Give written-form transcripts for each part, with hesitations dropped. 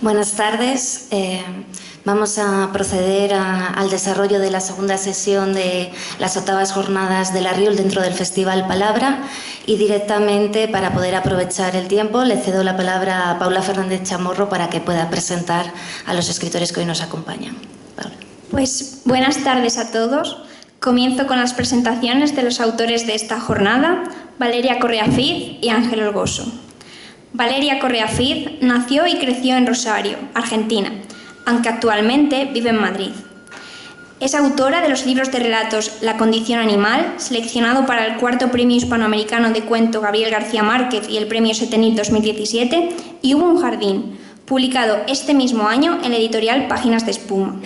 Buenas tardes. Vamos a proceder al desarrollo de la segunda sesión de las 8ª jornadas de la RIUL dentro del Festival Palabra, y directamente, para poder aprovechar el tiempo, le cedo la palabra a Paula Fernández Chamorro para que pueda presentar a los escritores que hoy nos acompañan. Paula. Pues buenas tardes a todos. Comienzo con las presentaciones de los autores de esta jornada, Valeria Correa Fiz y Ángel Orgoso. Valeria Correa Fiz nació y creció en Rosario, Argentina, aunque actualmente vive en Madrid. Es autora de los libros de relatos La condición animal, seleccionado para el 4º Premio Hispanoamericano de Cuento Gabriel García Márquez y el Premio Setenil 2017, y Hubo un jardín, publicado este mismo año en la editorial Páginas de Espuma.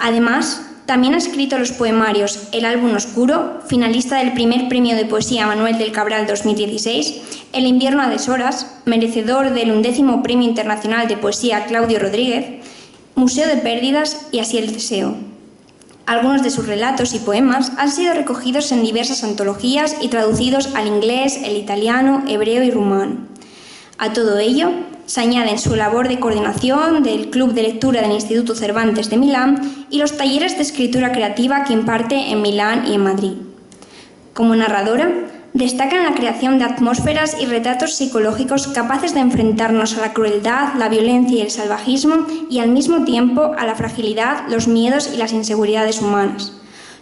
Además, también ha escrito los poemarios El álbum oscuro, finalista del primer Premio de Poesía Manuel del Cabral 2016, El invierno a deshoras, merecedor del 11º Premio Internacional de Poesía Claudio Rodríguez, Museo de Pérdidas y Así el deseo. Algunos de sus relatos y poemas han sido recogidos en diversas antologías y traducidos al inglés, el italiano, hebreo y rumano. A todo ello, se añaden su labor de coordinación del Club de Lectura del Instituto Cervantes de Milán y los talleres de escritura creativa que imparte en Milán y en Madrid. Como narradora, destaca en la creación de atmósferas y retratos psicológicos capaces de enfrentarnos a la crueldad, la violencia y el salvajismo, y al mismo tiempo a la fragilidad, los miedos y las inseguridades humanas.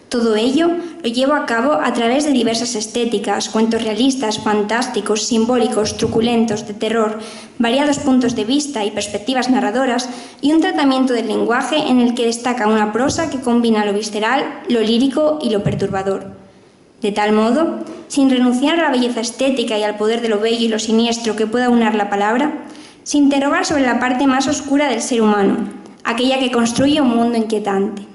Todo ello lo lleva a cabo a través de diversas estéticas, cuentos realistas, fantásticos, simbólicos, truculentos, de terror, variados puntos de vista y perspectivas narradoras, y un tratamiento del lenguaje en el que destaca una prosa que combina lo visceral, lo lírico y lo perturbador. De tal modo, sin renunciar a la belleza estética y al poder de lo bello y lo siniestro que pueda aunar la palabra, se interroga sobre la parte más oscura del ser humano, aquella que construye un mundo inquietante.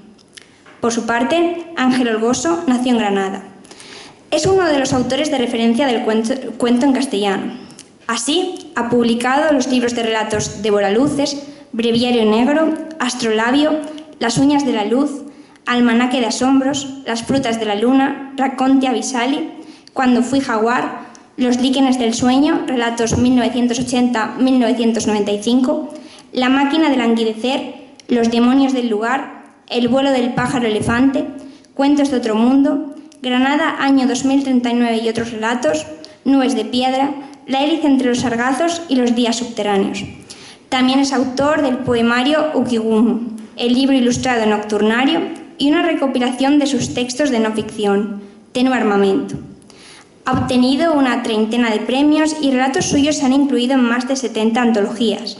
Por su parte, Ángel Orgoso nació en Granada. Es uno de los autores de referencia del cuento en castellano. Así, ha publicado los libros de relatos Devoraluces, Breviario Negro, Astrolabio, Las uñas de la luz, Almanaque de asombros, Las frutas de la luna, Racconti Abissali, Cuando fui jaguar, Los líquenes del sueño, relatos 1980-1995, La máquina de languidecer, Los demonios del lugar, El vuelo del pájaro elefante, Cuentos de otro mundo, Granada año 2039 y otros relatos, Nubes de piedra, La hélice entre los sargazos y Los días subterráneos. También es autor del poemario Ukigumu, el libro ilustrado Nocturnario y una recopilación de sus textos de no ficción, Tenue armamento. Ha obtenido una 30 de premios y relatos suyos se han incluido en más de 70 antologías.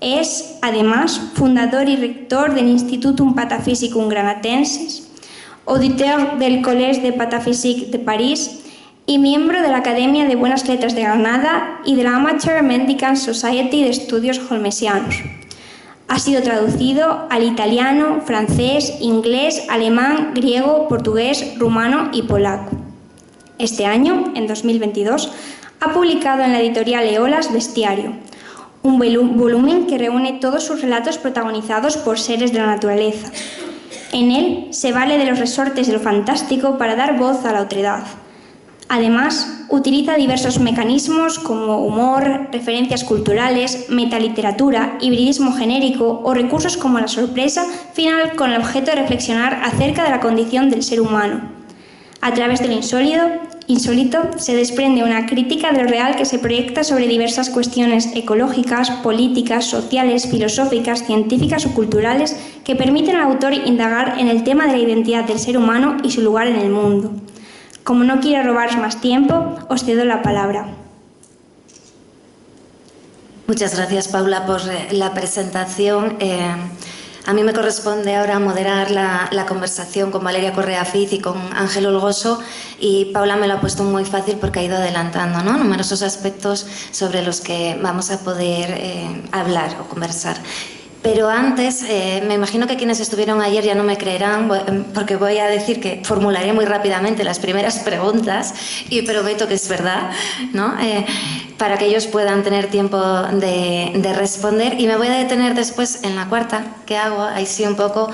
Es, además, fundador y rector del Institutum Pataphysicum Granatensis, auditor del Collège de Pataphysique de París y miembro de la Academia de Buenas Letras de Granada y de la Amateur Mendicant Society de Estudios Holmesianos. Ha sido traducido al italiano, francés, inglés, alemán, griego, portugués, rumano y polaco. Este año, en 2022, ha publicado en la editorial Eolas Bestiario, un volumen que reúne todos sus relatos protagonizados por seres de la naturaleza. En él se vale de los resortes de lo fantástico para dar voz a la otredad. Además, utiliza diversos mecanismos como humor, referencias culturales, metaliteratura, hibridismo genérico o recursos como la sorpresa final con el objeto de reflexionar acerca de la condición del ser humano. A través de lo insólito se desprende una crítica de lo real que se proyecta sobre diversas cuestiones ecológicas, políticas, sociales, filosóficas, científicas o culturales que permiten al autor indagar en el tema de la identidad del ser humano y su lugar en el mundo. Como no quiero robaros más tiempo, os cedo la palabra. Muchas gracias, Paula, por la presentación. A mí me corresponde ahora moderar la conversación con Valeria Correa Fiz y con Ángel Orgoso, y Paula me lo ha puesto muy fácil porque ha ido adelantando, ¿no?, numerosos aspectos sobre los que vamos a poder hablar o conversar. Pero antes, me imagino que quienes estuvieron ayer ya no me creerán, porque voy a decir que formularé muy rápidamente las primeras preguntas y prometo que es verdad, ¿no? para que ellos puedan tener tiempo de responder. Y me voy a detener después en la cuarta que hago, ahí sí un poco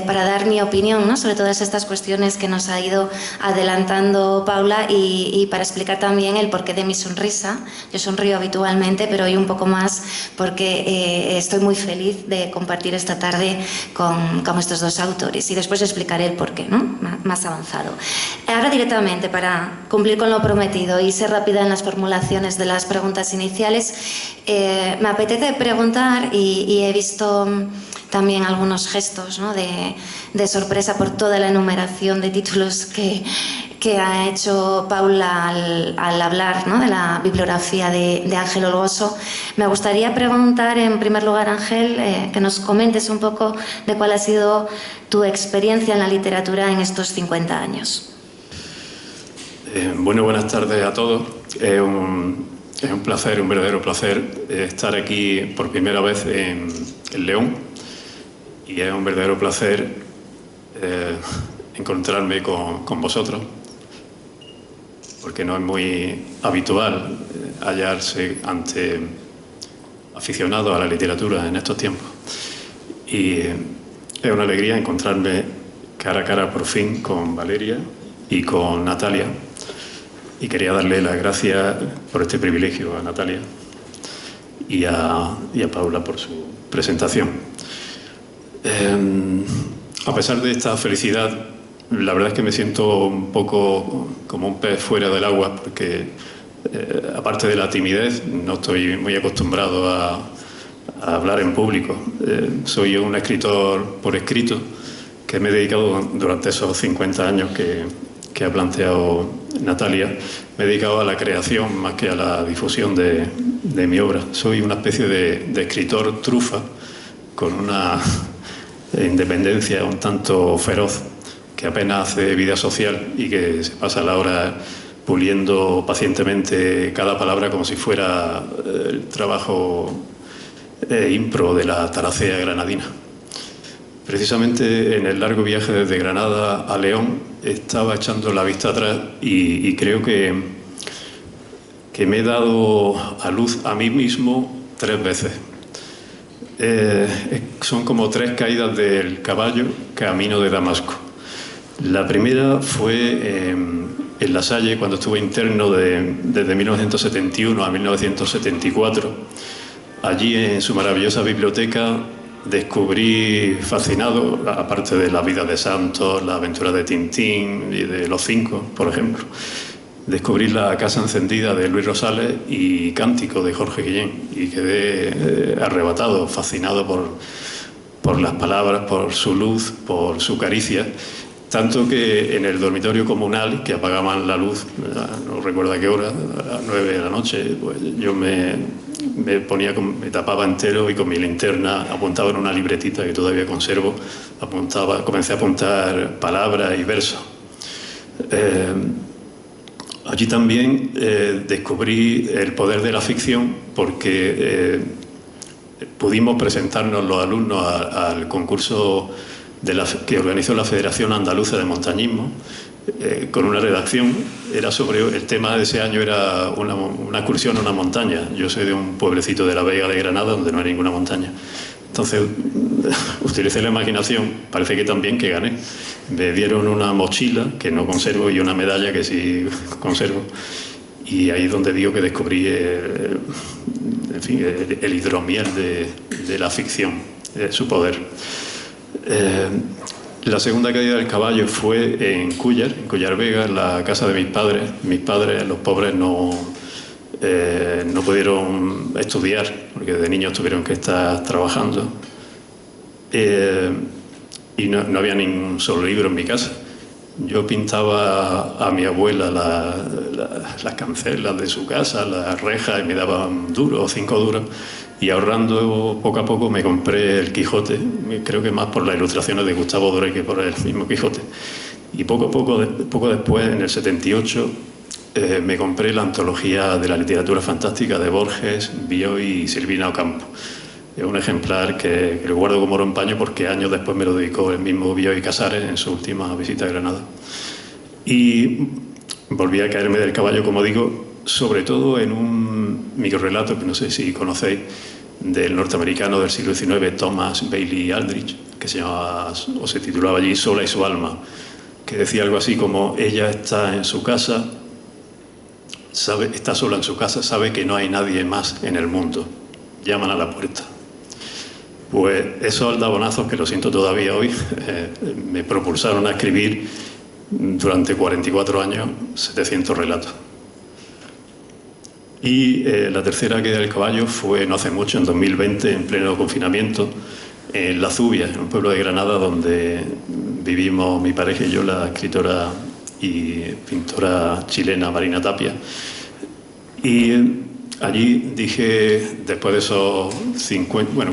para dar mi opinión, ¿no?, sobre todas estas cuestiones que nos ha ido adelantando Paula y para explicar también el porqué de mi sonrisa. Yo sonrío habitualmente, pero hoy un poco más porque estoy muy feliz de compartir esta tarde con estos dos autores, y después explicaré el porqué, ¿no?, más avanzado. Ahora directamente, para cumplir con lo prometido y ser rápida en las formulaciones de las preguntas iniciales, me apetece preguntar, y he visto también algunos gestos, ¿no?, de sorpresa por toda la enumeración de títulos que ha hecho Paula al hablar, ¿no?, de la bibliografía de Ángel Olgoso. Me gustaría preguntar, en primer lugar, Ángel, que nos comentes un poco de cuál ha sido tu experiencia en la literatura en estos 50 años. Bueno, buenas tardes a todos. Es un placer, un verdadero placer estar aquí por primera vez en León, y es un verdadero placer encontrarme con vosotros, porque no es muy habitual hallarse ante aficionados a la literatura en estos tiempos. Y es una alegría encontrarme cara a cara por fin con Valeria y con Natalia. Y quería darle las gracias por este privilegio a Natalia y a Paula por su presentación. A pesar de esta felicidad, la verdad es que me siento un poco como un pez fuera del agua, porque aparte de la timidez, no estoy muy acostumbrado a hablar en público. Soy un escritor por escrito, que me he dedicado durante esos 50 años que ha planteado Natalia, me he dedicado a la creación más que a la difusión de mi obra. Soy una especie de escritor trufa, con una independencia un tanto feroz, que apenas hace vida social y que se pasa la hora puliendo pacientemente cada palabra como si fuera el trabajo impro de la Taracea granadina. Precisamente en el largo viaje desde Granada a León estaba echando la vista atrás y creo que me he dado a luz a mí mismo 3 veces. Son como 3 caídas del caballo camino de Damasco. La primera fue en La Salle, cuando estuve interno desde 1971 a 1974. Allí, en su maravillosa biblioteca, descubrí, fascinado, aparte de la vida de Santos, la aventura de Tintín y de Los Cinco, por ejemplo, descubrí La casa encendida de Luis Rosales y Cántico de Jorge Guillén, y quedé arrebatado, fascinado por las palabras, por su luz, por su caricia. Tanto que en el dormitorio comunal, que apagaban la luz, no recuerdo a qué hora, a las 9 de la noche, pues yo me tapaba entero y con mi linterna apuntaba en una libretita que todavía conservo, comencé a apuntar palabras y versos. Allí también descubrí el poder de la ficción, porque pudimos presentarnos los alumnos al concurso que organizó la Federación Andaluza de Montañismo, con una redacción. Era sobre el tema de ese año, era una excursión a una montaña. Yo soy de un pueblecito de la Vega de Granada donde no hay ninguna montaña. Entonces utilicé la imaginación, parece que también que gané. Me dieron una mochila que no conservo y una medalla que sí conservo. Y ahí es donde digo que descubrí el hidromiel de la ficción, su poder. La segunda caída del caballo fue en Cúllar Vega, en la casa de mis padres. Mis padres, los pobres, no pudieron estudiar, porque de niños tuvieron que estar trabajando. Y no había ni un solo libro en mi casa. Yo pintaba a mi abuela las cancelas de su casa, las rejas, y me daban duros, 5 duros. Y ahorrando poco a poco me compré el Quijote, creo que más por las ilustraciones de Gustavo Doré que por el mismo Quijote. Y poco después, en el 78, me compré la antología de la literatura fantástica de Borges, Bioy y Silvina Ocampo. Es un ejemplar que lo guardo como oro en paño, porque años después me lo dedicó el mismo Bioy Casares en su última visita a Granada. Y volví a caerme del caballo, como digo, sobre todo en un microrrelato que no sé si conocéis, del norteamericano del siglo XIX, Thomas Bailey Aldrich, que se llamaba, o se titulaba allí Sola y su alma, que decía algo así como: ella está en su casa, está sola en su casa, sabe que no hay nadie más en el mundo, llaman a la puerta. Pues esos aldabonazos, que lo siento todavía hoy, me propulsaron a escribir durante 44 años 700 relatos. Y la tercera caída del caballo fue no hace mucho, en 2020, en pleno confinamiento, en La Zubia, en un pueblo de Granada donde vivimos mi pareja y yo, la escritora y pintora chilena Marina Tapia. Y allí dije, después de esos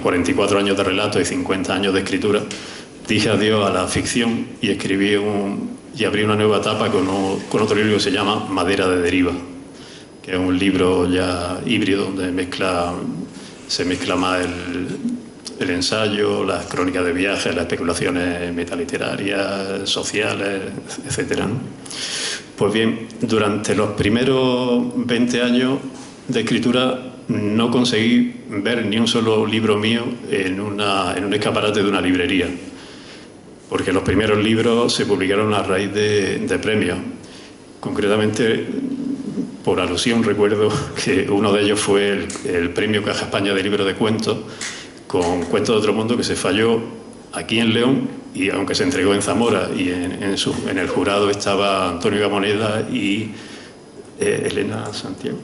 44 años de relato y 50 años de escritura, dije adiós a la ficción y abrí una nueva etapa con otro libro que se llama Madera de deriva, que es un libro ya híbrido donde se mezcla más el ensayo, las crónicas de viajes, las especulaciones metaliterarias, sociales, etc. Pues bien, durante los primeros 20 años de escritura no conseguí ver ni un solo libro mío en un escaparate de una librería, porque los primeros libros se publicaron a raíz de premios. Concretamente, por alusión, recuerdo que uno de ellos fue el premio Caja España de Libros de Cuentos, con Cuentos de otro mundo, que se falló aquí en León, y aunque se entregó en Zamora, y en el jurado estaba Antonio Gamoneda y Elena Santiago.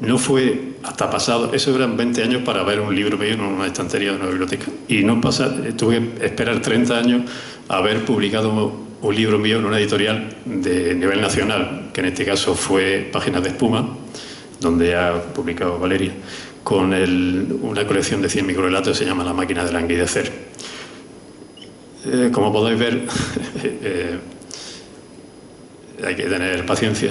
No fue hasta pasado, eso eran 20 años para ver un libro mío en una estantería de una biblioteca, y tuve que esperar 30 años a haber publicado un libro mío en una editorial de nivel nacional, que en este caso fue Páginas de Espuma, donde ha publicado Valeria, con una colección de 100 microrelatos que se llama La máquina de languidecer. Como podéis ver, hay que tener paciencia.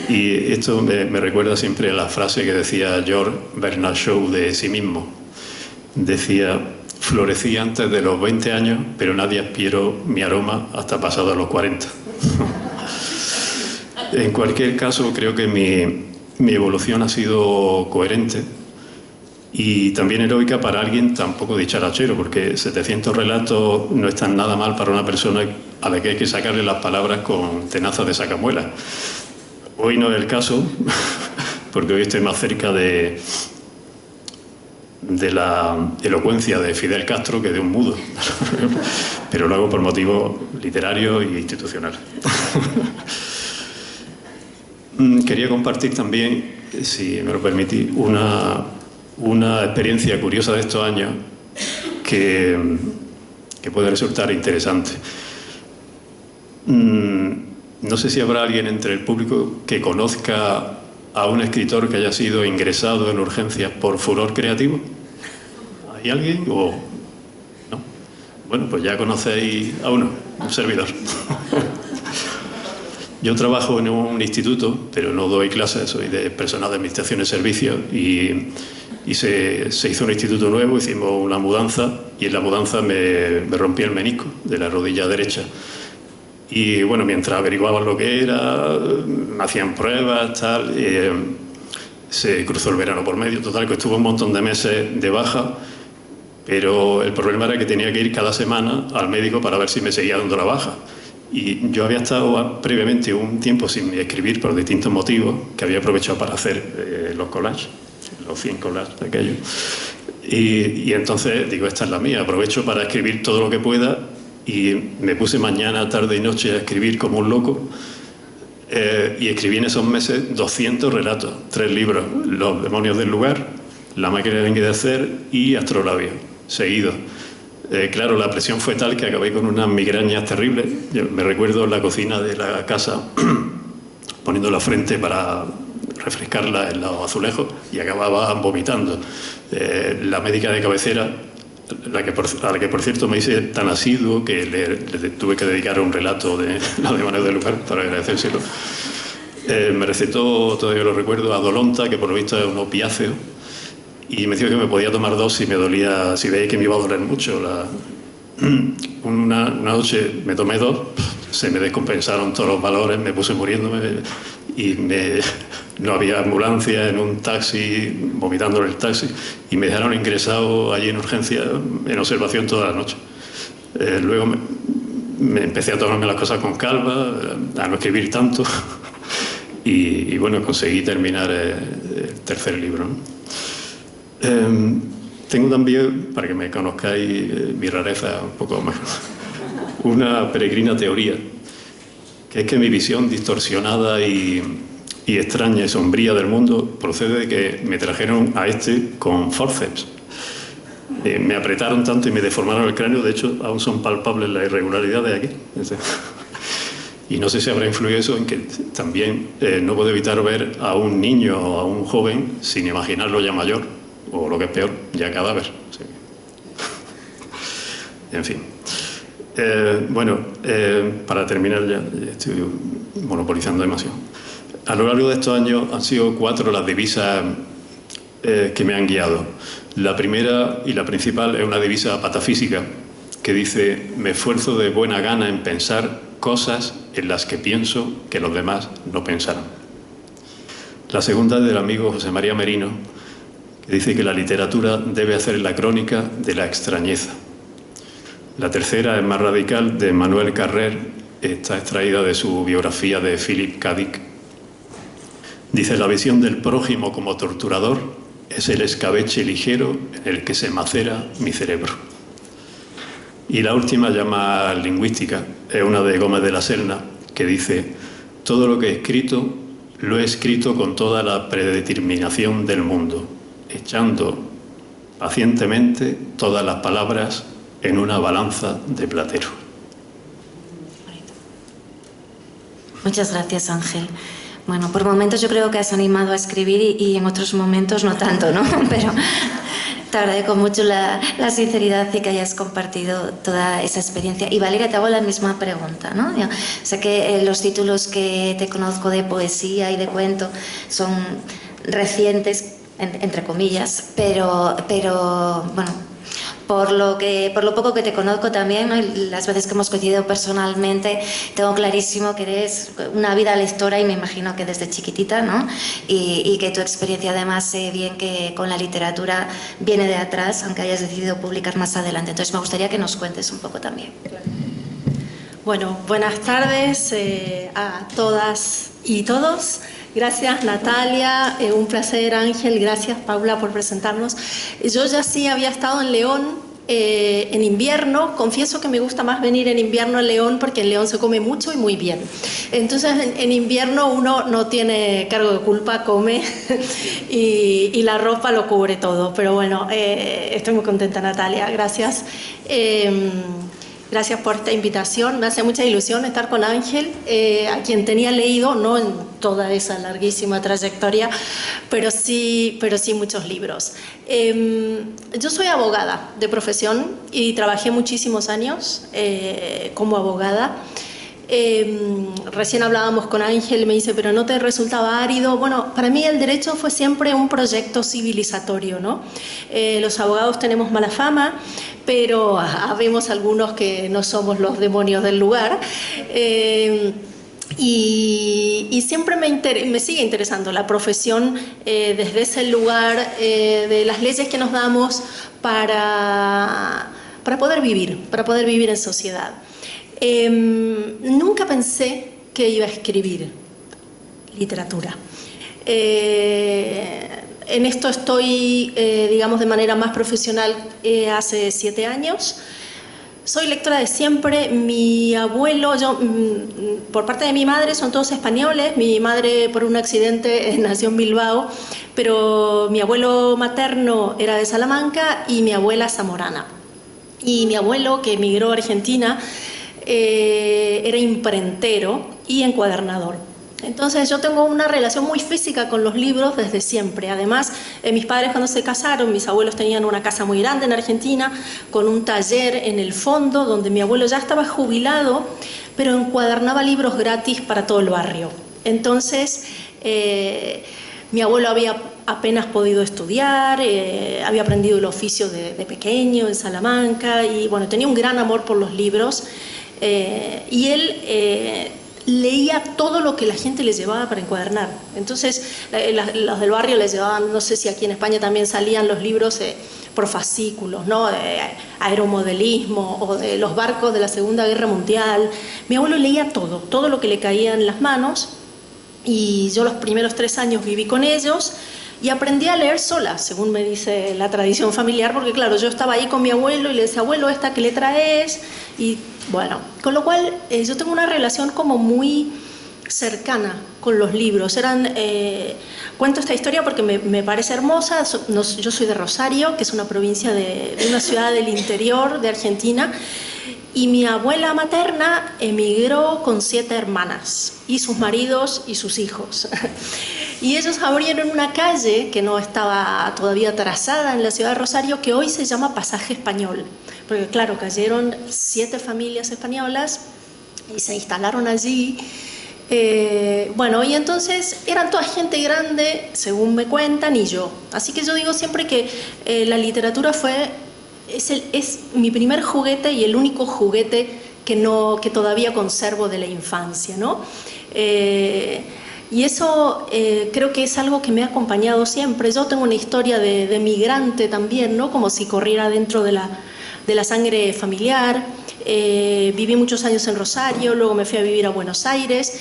Y esto me recuerda siempre a la frase que decía George Bernard Shaw de sí mismo. Decía: florecí antes de los 20 años, pero nadie aspiró mi aroma hasta pasados los 40. En cualquier caso, creo que mi evolución ha sido coherente y también heroica para alguien tan poco dicharachero, porque 700 relatos no están nada mal para una persona a la que hay que sacarle las palabras con tenazas de sacamuelas. Hoy no es el caso, porque hoy estoy más cerca de la elocuencia de Fidel Castro que de un mudo, pero lo hago por motivos literarios e institucionales. Quería compartir también, si me lo permitís, una experiencia curiosa de estos años que puede resultar interesante. No sé si habrá alguien entre el público que conozca a un escritor que haya sido ingresado en urgencias por furor creativo. ¿Hay alguien o no? Bueno, pues ya conocéis a uno, un servidor. Yo trabajo en un instituto, pero no doy clases, soy de personal de administración y servicios, y se hizo un instituto nuevo, hicimos una mudanza, y en la mudanza me rompí el menisco de la rodilla derecha. Y bueno, mientras averiguaban lo que era, me hacían pruebas, tal, se cruzó el verano por medio, total, que estuve un montón de meses de baja, pero el problema era que tenía que ir cada semana al médico para ver si me seguía dando la baja. Y yo había estado previamente un tiempo sin escribir por distintos motivos, que había aprovechado para hacer los collages, los 100 collages de aquellos. Y entonces digo, esta es la mía, aprovecho para escribir todo lo que pueda, y me puse mañana, tarde y noche a escribir como un loco, y escribí en esos meses 200 relatos, 3 libros: Los demonios del lugar, La máquina de languidecer y Astrolabio, seguidos. Claro, la presión fue tal que acabé con unas migrañas terribles. Yo me recuerdo en la cocina de la casa poniendo la frente para refrescarla en los azulejos y acababa vomitando. La médica de cabecera, a la que por cierto me hice tan asiduo que le tuve que dedicar un relato de Los demonios del lugar para agradecérselo, me recetó, todavía lo recuerdo, Adolonta, que por lo visto es un opiáceo, y me dijo que me podía tomar 2 si me dolía, si veía que me iba a doler mucho Una noche me tomé 2, se me descompensaron todos los valores, me puse muriéndome y no había ambulancia, en un taxi, vomitando en el taxi, y me dejaron ingresado allí en urgencia, en observación toda la noche. Luego me empecé a tomarme las cosas con calma, a no escribir tanto, y bueno, conseguí terminar el tercer libro, ¿no? Tengo también, para que me conozcáis, mi rareza un poco más, una peregrina teoría, que es que mi visión distorsionada y extraña y sombría del mundo procede de que me trajeron a con forceps. Me apretaron tanto y me deformaron el cráneo, de hecho aún son palpables las irregularidades aquí. Y no sé si habrá influido eso en que también no puedo evitar ver a un niño o a un joven sin imaginarlo ya mayor, o lo que es peor, ya cadáver. Sí. En fin. Para terminar ya estoy monopolizando demasiado. A lo largo de estos años han sido 4 las divisas que me han guiado. La primera y la principal es una divisa patafísica que dice: me esfuerzo de buena gana en pensar cosas en las que pienso que los demás no pensarán. La segunda es del amigo José María Merino, que dice que la literatura debe hacer la crónica de la extrañeza. La tercera es más radical, de Manuel Carrer, está extraída de su biografía de Philip K. Dick. Dice: la visión del prójimo como torturador es el escabeche ligero en el que se macera mi cerebro. Y la última, llama lingüística, es una de Gómez de la Serna, que dice: todo lo que he escrito, lo he escrito con toda la predeterminación del mundo, echando pacientemente todas las palabras en una balanza de platero. Muchas gracias, Ángel. Bueno, por momentos yo creo que has animado a escribir y en otros momentos no tanto, ¿no? Pero te agradezco mucho la sinceridad y que hayas compartido toda esa experiencia. Y Valeria, te hago la misma pregunta, ¿no? Yo sé que los títulos que te conozco de poesía y de cuento son recientes, entre comillas, pero bueno, por lo poco que te conozco también, ¿no? Y las veces que hemos coincidido personalmente, tengo clarísimo que eres una vida lectora, y me imagino que desde chiquitita, ¿no? Y que tu experiencia, además, sé bien que con la literatura viene de atrás, aunque hayas decidido publicar más adelante. Entonces me gustaría que nos cuentes un poco también. Bueno, buenas tardes a todas y todos. Gracias, Natalia, un placer, Ángel, gracias, Paula, por presentarnos. Yo ya sí había estado en León en invierno. Confieso que me gusta más venir en invierno a León, porque en León se come mucho y muy bien. Entonces, en invierno uno no tiene cargo de culpa, come y la ropa lo cubre todo. Pero bueno, estoy muy contenta, Natalia, gracias. Gracias por esta invitación. Me hace mucha ilusión estar con Ángel, a quien tenía leído, no en toda esa larguísima trayectoria, pero sí muchos libros. Yo soy abogada de profesión y trabajé muchísimos años como abogada. Recién hablábamos con Ángel, me dice: ¿pero no te resultaba árido? Bueno, para mí el derecho fue siempre un proyecto civilizatorio, ¿no? Los abogados tenemos mala fama, pero habemos algunos que no somos los demonios del lugar. Y siempre me sigue interesando la profesión desde ese lugar de las leyes que nos damos para poder vivir en sociedad. Nunca pensé que iba a escribir literatura. En esto estoy, digamos, de manera más profesional hace 7 años. Soy lectora de siempre. Mi abuelo, por parte de mi madre, son todos españoles. Mi madre, por un accidente, nació en Bilbao, pero mi abuelo materno era de Salamanca y mi abuela zamorana. Y mi abuelo, que emigró a Argentina, era imprentero y encuadernador. Entonces yo tengo una relación muy física con los libros desde siempre. Además, mis padres, cuando se casaron, mis abuelos tenían una casa muy grande en Argentina, con un taller en el fondo, donde mi abuelo ya estaba jubilado, pero encuadernaba libros gratis para todo el barrio. Entonces Mi abuelo había apenas podido estudiar, había aprendido el oficio de pequeño en Salamanca y bueno, tenía un gran amor por los libros y él leía todo lo que la gente le llevaba para encuadernar. Entonces los del barrio le llevaban, no sé si aquí en España también salían los libros por fascículos, ¿no? De aeromodelismo o de los barcos de la Segunda Guerra Mundial. Mi abuelo leía todo lo que le caía en las manos. Y yo los primeros 3 años viví con ellos y aprendí a leer sola, según me dice la tradición familiar, porque claro, yo estaba ahí con mi abuelo y le decía, abuelo, ¿esta qué letra es? Y bueno, con lo cual yo tengo una relación como muy cercana con los libros. Cuento esta historia porque me parece hermosa. Yo soy de Rosario, que es una provincia de una ciudad del interior de Argentina, y mi abuela materna emigró con 7 hermanas, y sus maridos y sus hijos. Y ellos abrieron una calle que no estaba todavía trazada en la ciudad de Rosario, que hoy se llama Pasaje Español. Porque claro, cayeron 7 familias españolas y se instalaron allí. Bueno, y entonces eran toda gente grande, según me cuentan, y yo. Así que yo digo siempre que la literatura es mi primer juguete y el único juguete que todavía conservo de la infancia, ¿no? Y eso creo que es algo que me ha acompañado siempre. Yo tengo una historia de migrante también, ¿no? Como si corriera dentro de la sangre familiar. Viví muchos años en Rosario, luego me fui a vivir a Buenos Aires.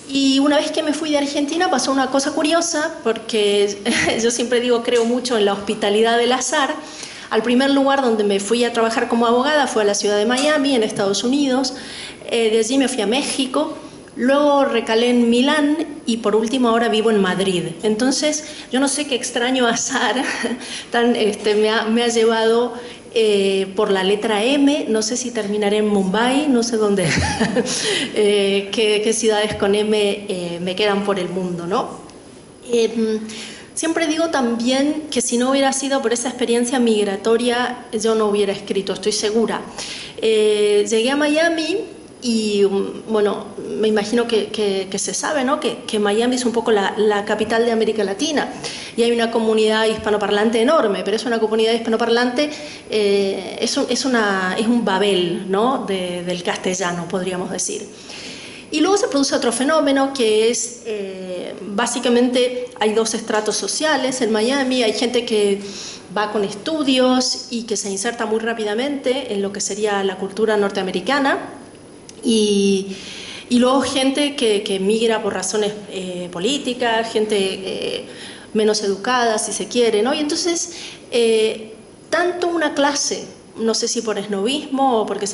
Y una vez que me fui de Argentina pasó una cosa curiosa, porque yo siempre digo, creo mucho en la hospitalidad del azar. Al primer lugar donde me fui a trabajar como abogada fue a la ciudad de Miami, en Estados Unidos. De allí me fui a México, luego recalé en Milán y por último ahora vivo en Madrid. Entonces, yo no sé qué extraño azar me ha llevado por la letra M, no sé si terminaré en Mumbai, no sé dónde, qué ciudades con M me quedan por el mundo, ¿no? Siempre digo también que si no hubiera sido por esa experiencia migratoria, yo no hubiera escrito, estoy segura. Llegué a Miami y, bueno, me imagino que se sabe, ¿no? Que Miami es un poco la capital de América Latina y hay una comunidad hispanoparlante enorme, pero es una comunidad hispanoparlante, es un Babel, ¿no? Del castellano, podríamos decir. Y luego se produce otro fenómeno que es, básicamente hay 2 estratos sociales en Miami. Hay gente que va con estudios y que se inserta muy rápidamente en lo que sería la cultura norteamericana y luego gente que migra por razones políticas, gente menos educada, si se quiere, ¿no? Y entonces, tanto una clase, no sé si por esnovismo o porque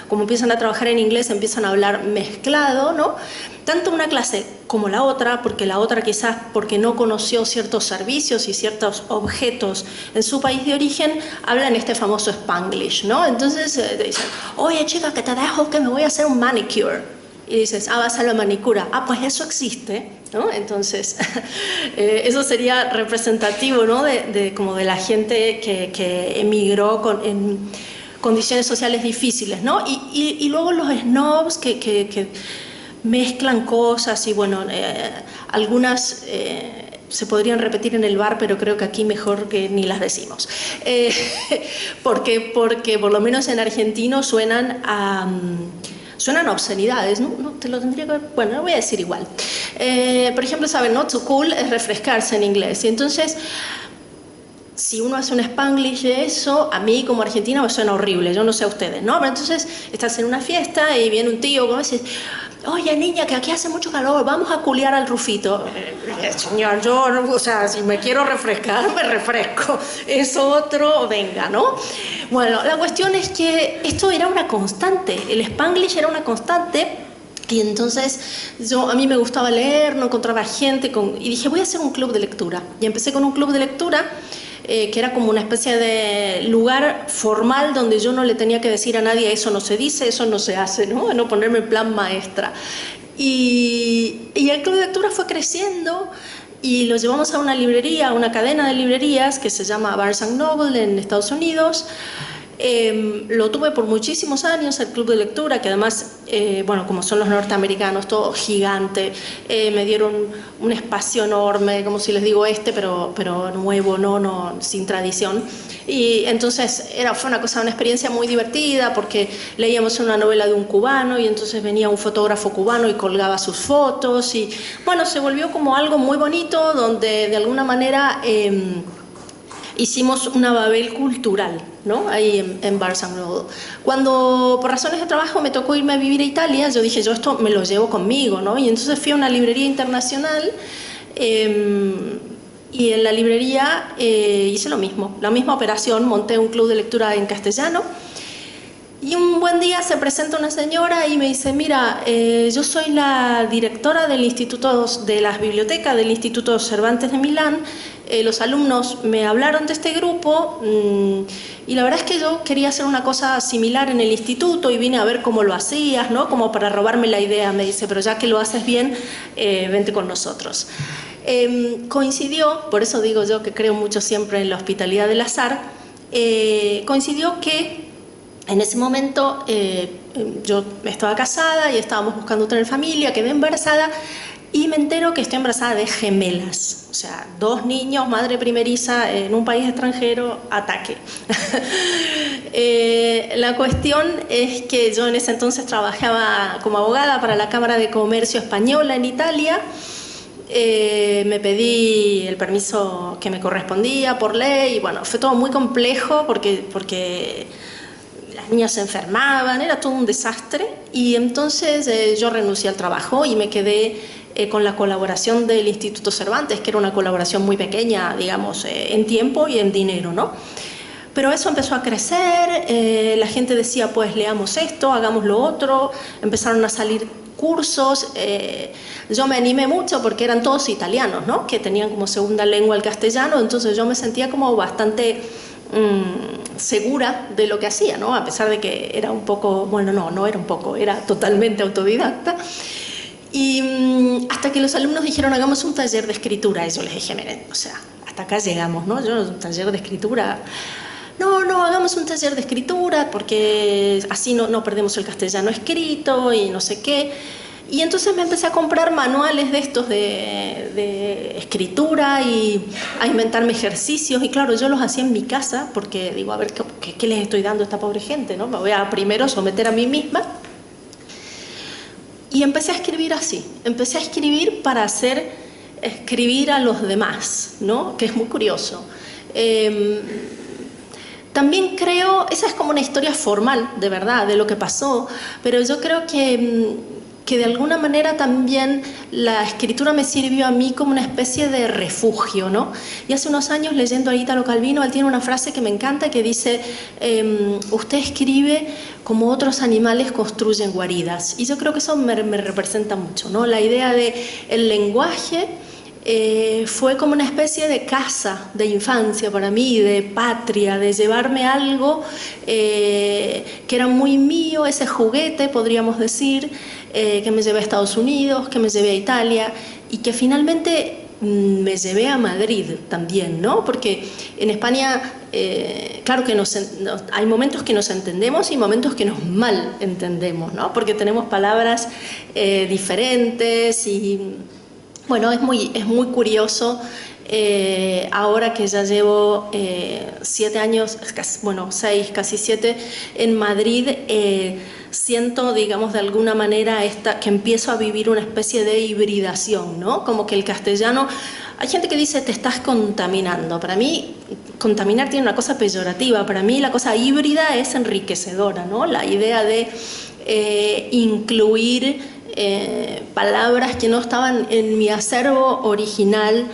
como empiezan a trabajar en inglés, empiezan a hablar mezclado, ¿no? Tanto una clase como la otra, porque la otra quizás porque no conoció ciertos servicios y ciertos objetos en su país de origen, hablan este famoso Spanglish, ¿no? Entonces te dicen, oye chica, que te dejo que me voy a hacer un manicure. Y dices, vas a la manicura. Pues eso existe, ¿no? Entonces, eso sería representativo, ¿no? Como de la gente que emigró en condiciones sociales difíciles, ¿no? Y luego los snobs que mezclan cosas y, bueno, algunas se podrían repetir en el bar, pero creo que aquí mejor que ni las decimos. Porque por lo menos en argentino suenan a obscenidades, ¿no? No te lo tendría que... Bueno, lo voy a decir igual. Por ejemplo, ¿saben? ¿No? To cool es refrescarse en inglés. Y entonces, si uno hace un Spanglish de eso, a mí como argentina me suena horrible. Yo no sé a ustedes, ¿no? Pero entonces, estás en una fiesta y viene un tío, como dices, oye, niña, que aquí hace mucho calor, vamos a culiar al Rufito. Señor, yo, o sea, si me quiero refrescar, me refresco. Eso otro, venga, ¿no? Bueno, la cuestión es que esto era una constante, el Spanglish era una constante, y entonces a mí me gustaba leer, no encontraba gente, y dije, voy a hacer un club de lectura. Y empecé con un club de lectura, que era como una especie de lugar formal donde yo no le tenía que decir a nadie, eso no se dice, eso no se hace, ¿no? No ponerme en plan maestra. Y el club de lectura fue creciendo y lo llevamos a una librería, a una cadena de librerías que se llama Barnes & Noble en Estados Unidos. Lo tuve por muchísimos años, el club de lectura, que además, bueno, como son los norteamericanos, todo gigante, me dieron un espacio enorme, como si les digo pero nuevo, no, sin tradición. Y entonces fue una experiencia muy divertida, porque leíamos una novela de un cubano y entonces venía un fotógrafo cubano y colgaba sus fotos, y bueno, se volvió como algo muy bonito, donde de alguna manera hicimos una Babel cultural, ¿no? Ahí en Barnes & Noble. Cuando por razones de trabajo me tocó irme a vivir a Italia, yo dije, yo esto me lo llevo conmigo, ¿no? Y entonces fui a una librería internacional, y en la librería hice lo mismo, la misma operación, monté un club de lectura en castellano. Y un buen día se presenta una señora y me dice, mira, yo soy la directora del Instituto de las Bibliotecas del Instituto Cervantes de Milán. Los alumnos me hablaron de este grupo, y la verdad es que yo quería hacer una cosa similar en el instituto y vine a ver cómo lo hacías, ¿no? Como para robarme la idea. Me dice, pero ya que lo haces bien, vente con nosotros. Coincidió, por eso digo yo que creo mucho siempre en la hospitalidad del azar, coincidió que en ese momento yo estaba casada y estábamos buscando tener familia, quedé embarazada y me entero que estoy embarazada de gemelas. O sea, 2 niños, madre primeriza en un país extranjero, ataque. La cuestión es que yo en ese entonces trabajaba como abogada para la Cámara de Comercio Española en Italia. Me pedí el permiso que me correspondía por ley y bueno, fue todo muy complejo porque las niñas se enfermaban, era todo un desastre, y entonces yo renuncié al trabajo y me quedé con la colaboración del Instituto Cervantes, que era una colaboración muy pequeña, digamos, en tiempo y en dinero, ¿no? Pero eso empezó a crecer, la gente decía, pues leamos esto, hagamos lo otro, empezaron a salir cursos, yo me animé mucho porque eran todos italianos, ¿no? Que tenían como segunda lengua el castellano, entonces yo me sentía como bastante segura de lo que hacía, ¿no? A pesar de que era un poco, bueno, no era un poco, era totalmente autodidacta. Y hasta que los alumnos dijeron, hagamos un taller de escritura, y yo les dije, miren, o sea, hasta acá llegamos, ¿no? Yo un taller de escritura, no, hagamos un taller de escritura porque así no perdemos el castellano escrito y no sé qué. Y entonces me empecé a comprar manuales de estos de escritura y a inventarme ejercicios, y claro, yo los hacía en mi casa porque digo, a ver, ¿qué les estoy dando a esta pobre gente, ¿no? Me voy a primero someter a mí misma. Y empecé a escribir así, empecé a escribir para hacer escribir a los demás, ¿no? Que es muy curioso. También creo, esa es como una historia formal, de verdad, de lo que pasó, pero yo creo que de alguna manera también la escritura me sirvió a mí como una especie de refugio, ¿no? Y hace unos años, leyendo a Italo Calvino, él tiene una frase que me encanta que dice, usted escribe como otros animales construyen guaridas. Y yo creo que eso me representa mucho, ¿no? La idea de el lenguaje fue como una especie de casa de infancia para mí, de patria, de llevarme algo que era muy mío, ese juguete, podríamos decir, que me llevé a Estados Unidos, que me llevé a Italia y que finalmente me llevé a Madrid también, ¿no? Porque en España, claro que hay momentos que nos entendemos y momentos que nos mal entendemos, ¿no? Porque tenemos palabras diferentes y bueno, es muy curioso. Ahora que ya llevo 7 años, bueno, 6, casi 7 en Madrid, siento, digamos, de alguna manera que empiezo a vivir una especie de hibridación, ¿no? Como que el castellano, hay gente que dice te estás contaminando. Para mí, contaminar tiene una cosa peyorativa. Para mí la cosa híbrida es enriquecedora, ¿no? La idea de incluir palabras que no estaban en mi acervo original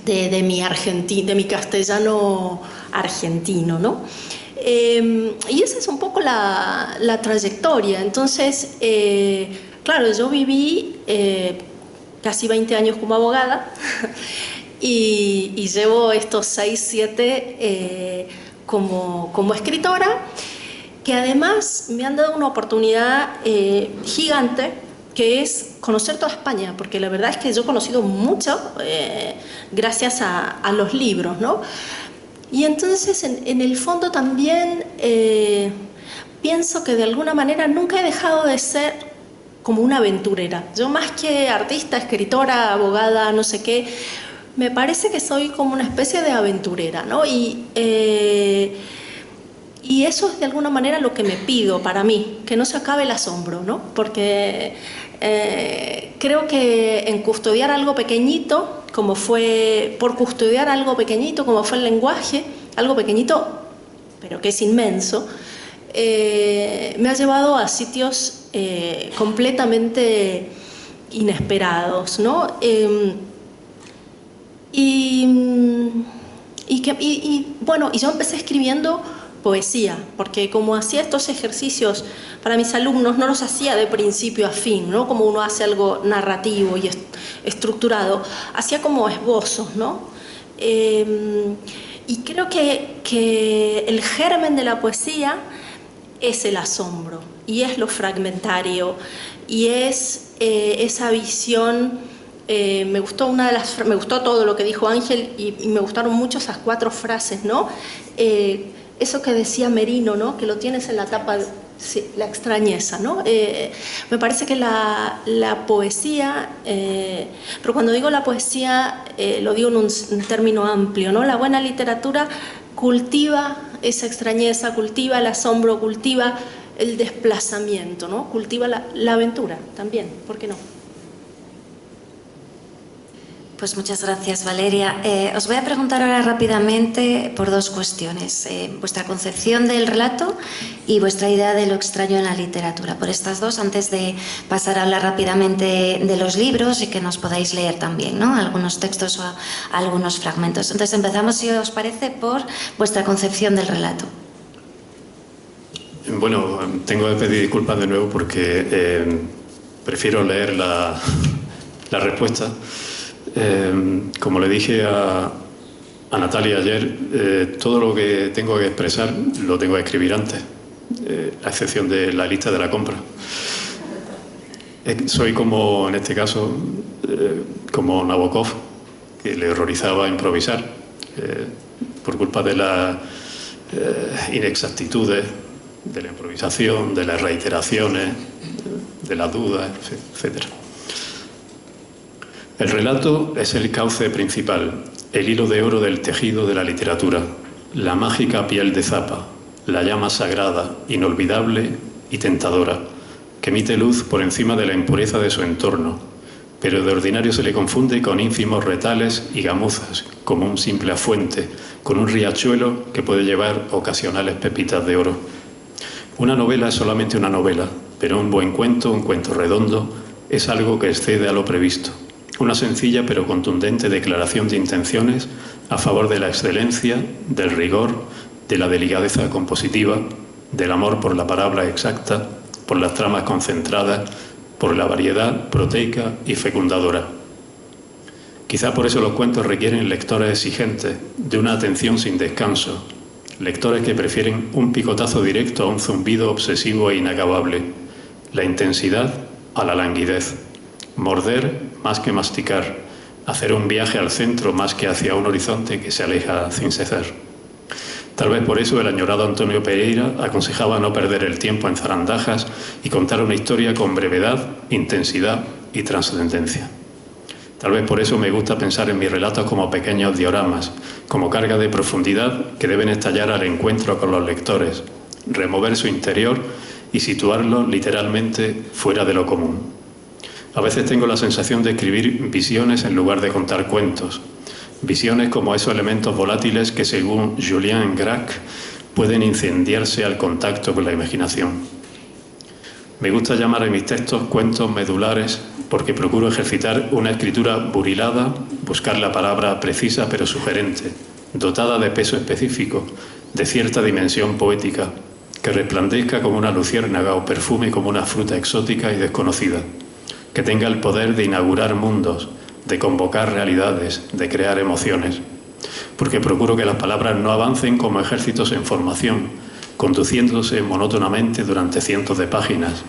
de mi castellano argentino, ¿no? Y esa es un poco la trayectoria. Entonces, claro, yo viví casi 20 años como abogada y llevo estos 6, 7 como escritora, que además me han dado una oportunidad gigante, que es conocer toda España, porque la verdad es que yo he conocido mucho gracias a los libros, ¿no? Y entonces, en el fondo también pienso que de alguna manera nunca he dejado de ser como una aventurera. Yo, más que artista, escritora, abogada, no sé qué, me parece que soy como una especie de aventurera, ¿no? Y eso es de alguna manera lo que me pido para mí, que no se acabe el asombro, ¿no? Porque creo que en custodiar algo pequeñito, por custodiar algo pequeñito, como fue el lenguaje, algo pequeñito, pero que es inmenso, me ha llevado a sitios completamente inesperados, ¿no? Bueno, y yo empecé escribiendo poesía, porque como hacía estos ejercicios para mis alumnos, no los hacía de principio a fin, ¿no? Como uno hace algo narrativo y estructurado, hacía como esbozos, ¿no? Y creo que el germen de la poesía es el asombro, y es lo fragmentario, y es esa visión. Me gustó todo lo que dijo Ángel, y me gustaron mucho esas 4 frases, ¿no? Eso que decía Merino, ¿no? Que lo tienes en la tapa, sí, la extrañeza, ¿no? Me parece que la poesía, pero cuando digo la poesía, lo digo en un término amplio, ¿no? La buena literatura cultiva esa extrañeza, cultiva el asombro, cultiva el desplazamiento, ¿no? Cultiva la aventura también, ¿por qué no? Pues muchas gracias, Valeria. Os voy a preguntar ahora rápidamente por 2 cuestiones. Vuestra concepción del relato y vuestra idea de lo extraño en la literatura. Por estas 2, antes de pasar a hablar rápidamente de los libros y que nos podáis leer también, ¿no? Algunos textos o algunos fragmentos. Entonces empezamos, si os parece, por vuestra concepción del relato. Bueno, tengo que pedir disculpas de nuevo porque prefiero leer la respuesta. Como le dije a Natalia ayer, todo lo que tengo que expresar lo tengo que escribir antes, a excepción de la lista de la compra. Soy como, en este caso, como Nabokov, que le horrorizaba improvisar por culpa de las inexactitudes, de la improvisación, de las reiteraciones, de las dudas, etc. El relato es el cauce principal, el hilo de oro del tejido de la literatura, la mágica piel de Zapa, la llama sagrada, inolvidable y tentadora, que emite luz por encima de la impureza de su entorno, pero de ordinario se le confunde con ínfimos retales y gamuzas, como un simple afuente, con un riachuelo que puede llevar ocasionales pepitas de oro. Una novela es solamente una novela, pero un buen cuento, un cuento redondo, es algo que excede a lo previsto. Una sencilla pero contundente declaración de intenciones a favor de la excelencia, del rigor, de la delicadeza compositiva, del amor por la palabra exacta, por las tramas concentradas, por la variedad proteica y fecundadora. Quizá por eso los cuentos requieren lectores exigentes, de una atención sin descanso, lectores que prefieren un picotazo directo a un zumbido obsesivo e inacabable, la intensidad a la languidez, morder más que masticar, hacer un viaje al centro más que hacia un horizonte que se aleja sin cesar. Tal vez por eso el añorado Antonio Pereira aconsejaba no perder el tiempo en zarandajas y contar una historia con brevedad, intensidad y trascendencia. Tal vez por eso me gusta pensar en mis relatos como pequeños dioramas, como carga de profundidad que deben estallar al encuentro con los lectores, remover su interior y situarlo literalmente fuera de lo común. A veces tengo la sensación de escribir visiones en lugar de contar cuentos. Visiones como esos elementos volátiles que, según Julien Gracq, pueden incendiarse al contacto con la imaginación. Me gusta llamar a mis textos cuentos medulares porque procuro ejercitar una escritura burilada, buscar la palabra precisa pero sugerente, dotada de peso específico, de cierta dimensión poética, que resplandezca como una luciérnaga o perfume como una fruta exótica y desconocida, que tenga el poder de inaugurar mundos, de convocar realidades, de crear emociones, porque procuro que las palabras no avancen como ejércitos en formación, conduciéndose monótonamente durante cientos de páginas,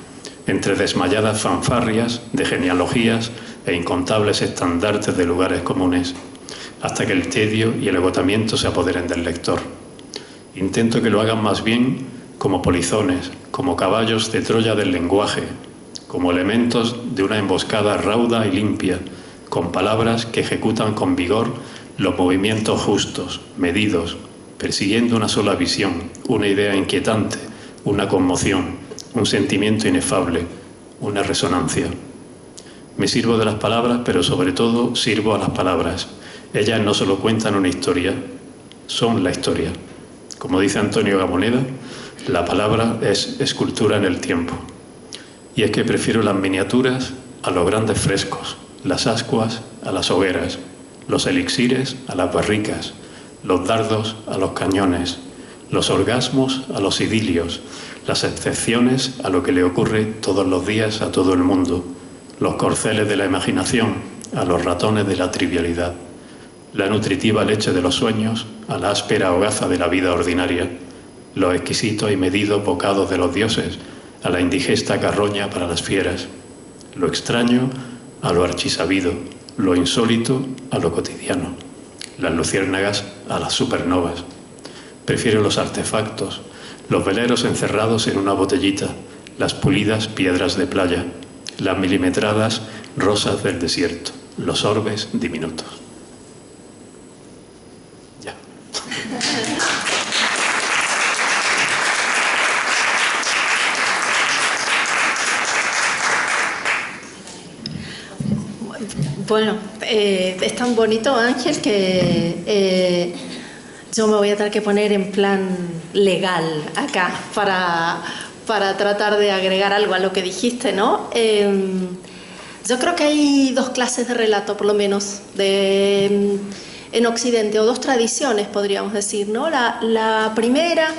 entre desmayadas fanfarrias de genealogías e incontables estandartes de lugares comunes. hasta que el tedio y el agotamiento se apoderen del lector. Intento que lo hagan más bien como polizones, como caballos de Troya del lenguaje, como elementos de una emboscada rauda y limpia, con palabras que ejecutan con vigor los movimientos justos, medidos, persiguiendo una sola visión, una idea inquietante, una conmoción, un sentimiento inefable, una resonancia. Me sirvo de las palabras, pero sobre todo sirvo a las palabras. Ellas no solo cuentan una historia, son la historia. Como dice Antonio Gamoneda, la palabra es escultura en el tiempo. Y es que prefiero las miniaturas a los grandes frescos, las ascuas a las hogueras, los elixires a las barricas, los dardos a los cañones, los orgasmos a los idilios, las excepciones a lo que le ocurre todos los días a todo el mundo, los corceles de la imaginación a los ratones de la trivialidad, la nutritiva leche de los sueños a la áspera hogaza de la vida ordinaria, los exquisitos y medidos bocados de los dioses a la indigesta carroña para las fieras, lo extraño a lo archisabido, lo insólito a lo cotidiano, las luciérnagas a las supernovas. Prefiero los artefactos, los veleros encerrados en una botellita, las pulidas piedras de playa, las milimetradas rosas del desierto, los orbes diminutos. Ya. Bueno, es tan bonito, Ángel, que yo me voy a tener que poner en plan legal acá para tratar de agregar algo a lo que dijiste, ¿no? Yo creo que hay dos clases de relato, por lo menos, en Occidente, o dos tradiciones, podríamos decir, ¿no? La primera,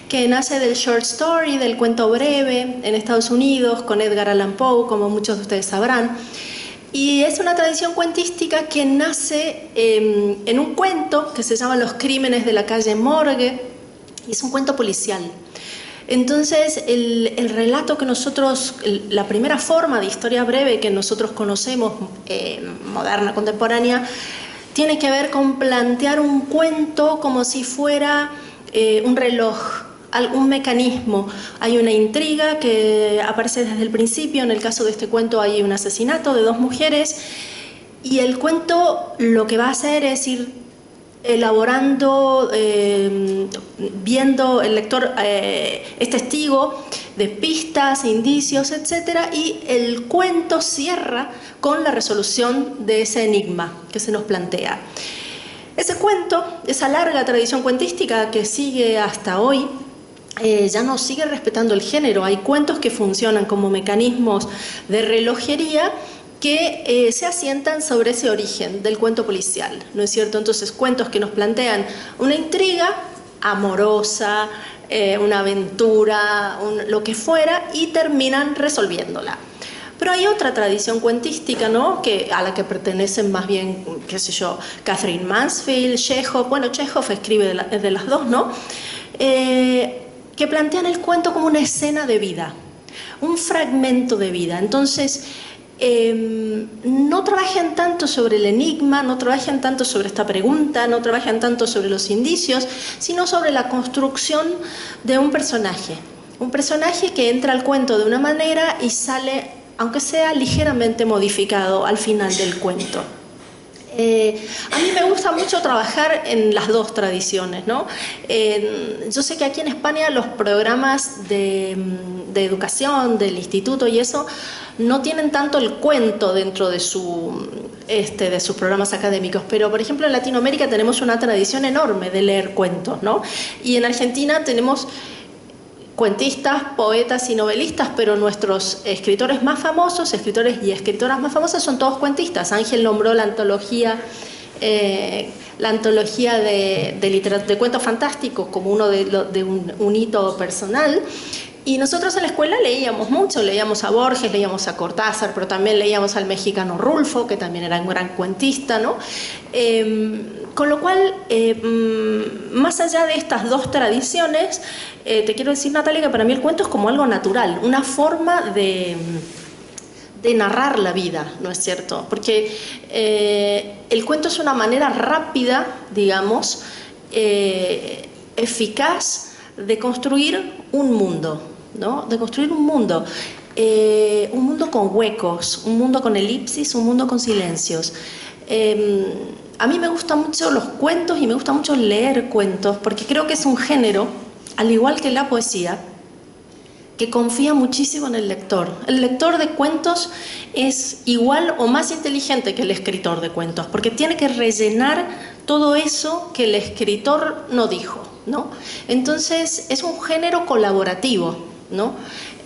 que nace del short story, del cuento breve, en Estados Unidos, con Edgar Allan Poe, como muchos de ustedes sabrán. Y es una tradición cuentística que nace en un cuento que se llama Los crímenes de la calle Morgue, y es un cuento policial. Entonces, el relato que nosotros, la primera forma de historia breve que nosotros conocemos, moderna, contemporánea, tiene que ver con plantear un cuento como si fuera un reloj, algún mecanismo. Hay una intriga que aparece desde el principio. En el caso de este cuento hay un asesinato de dos mujeres, y el cuento lo que va a hacer es ir elaborando, viendo el lector, es testigo de pistas, indicios, etc. Y el cuento cierra con la resolución de ese enigma que se nos plantea. Ese cuento, esa larga tradición cuentística que sigue hasta hoy, ya no sigue respetando el género. Hay cuentos que funcionan como mecanismos de relojería que se asientan sobre ese origen del cuento policial, ¿no es cierto? Entonces, cuentos que nos plantean una intriga amorosa, una aventura, lo que fuera, y terminan resolviéndola. Pero hay otra tradición cuentística, ¿no?, a la que pertenecen más bien, qué sé yo, Catherine Mansfield, Chekhov. Bueno, Chekhov escribe de las dos, ¿no?, que plantean el cuento como una escena de vida, un fragmento de vida. Entonces, no trabajan tanto sobre el enigma, no trabajan tanto sobre esta pregunta, no trabajan tanto sobre los indicios, sino sobre la construcción de un personaje que entra al cuento de una manera y sale, aunque sea ligeramente modificado al final del cuento. A mí me gusta mucho trabajar en las dos tradiciones, ¿no? Yo sé que aquí en España los programas de educación, del instituto y eso, no tienen tanto el cuento dentro de sus programas académicos, pero por ejemplo en Latinoamérica tenemos una tradición enorme de leer cuentos, ¿no? Y en Argentina tenemos cuentistas, poetas y novelistas, pero nuestros escritores más famosos, escritores y escritoras más famosas, son todos cuentistas. Ángel nombró la antología de cuentos fantásticos como uno de un hito personal. Y nosotros en la escuela leíamos mucho, leíamos a Borges, leíamos a Cortázar, pero también leíamos al mexicano Rulfo, que también era un gran cuentista, ¿no? Con lo cual, más allá de estas dos tradiciones, te quiero decir, Natalia, que para mí el cuento es como algo natural, una forma de de narrar la vida, ¿no es cierto? Porque el cuento es una manera rápida, digamos, eficaz de construir un mundo, ¿no? De construir un mundo con huecos, un mundo con elipsis, un mundo con silencios. A mí me gustan mucho los cuentos y me gusta mucho leer cuentos, porque creo que es un género, al igual que la poesía, que confía muchísimo en el lector. El lector de cuentos es igual o más inteligente que el escritor de cuentos, porque tiene que rellenar todo eso que el escritor no dijo, ¿no? Entonces es un género colaborativo, ¿no?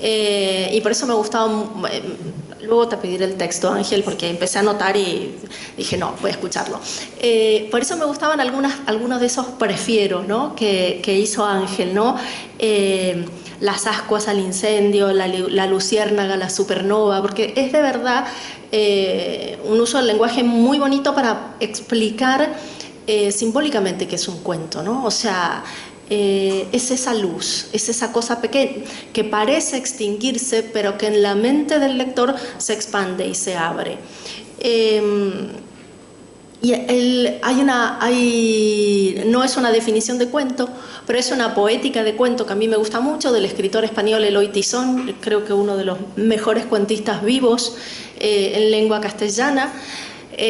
Y por eso me gustaba. Luego te pediré el texto, Ángel, porque empecé a anotar y dije, no, voy a escucharlo. Por eso me gustaban algunos de esos prefiero, ¿no? que hizo Ángel, ¿no? Las ascuas al incendio, la luciérnaga, la supernova, porque es de verdad un uso del lenguaje muy bonito para explicar simbólicamente qué es un cuento, ¿no? O sea, es esa luz, es esa cosa pequeña que parece extinguirse, pero que en la mente del lector se expande y se abre. No es una definición de cuento, pero es una poética de cuento que a mí me gusta mucho, del escritor español Eloy Tizón, creo que uno de los mejores cuentistas vivos en lengua castellana.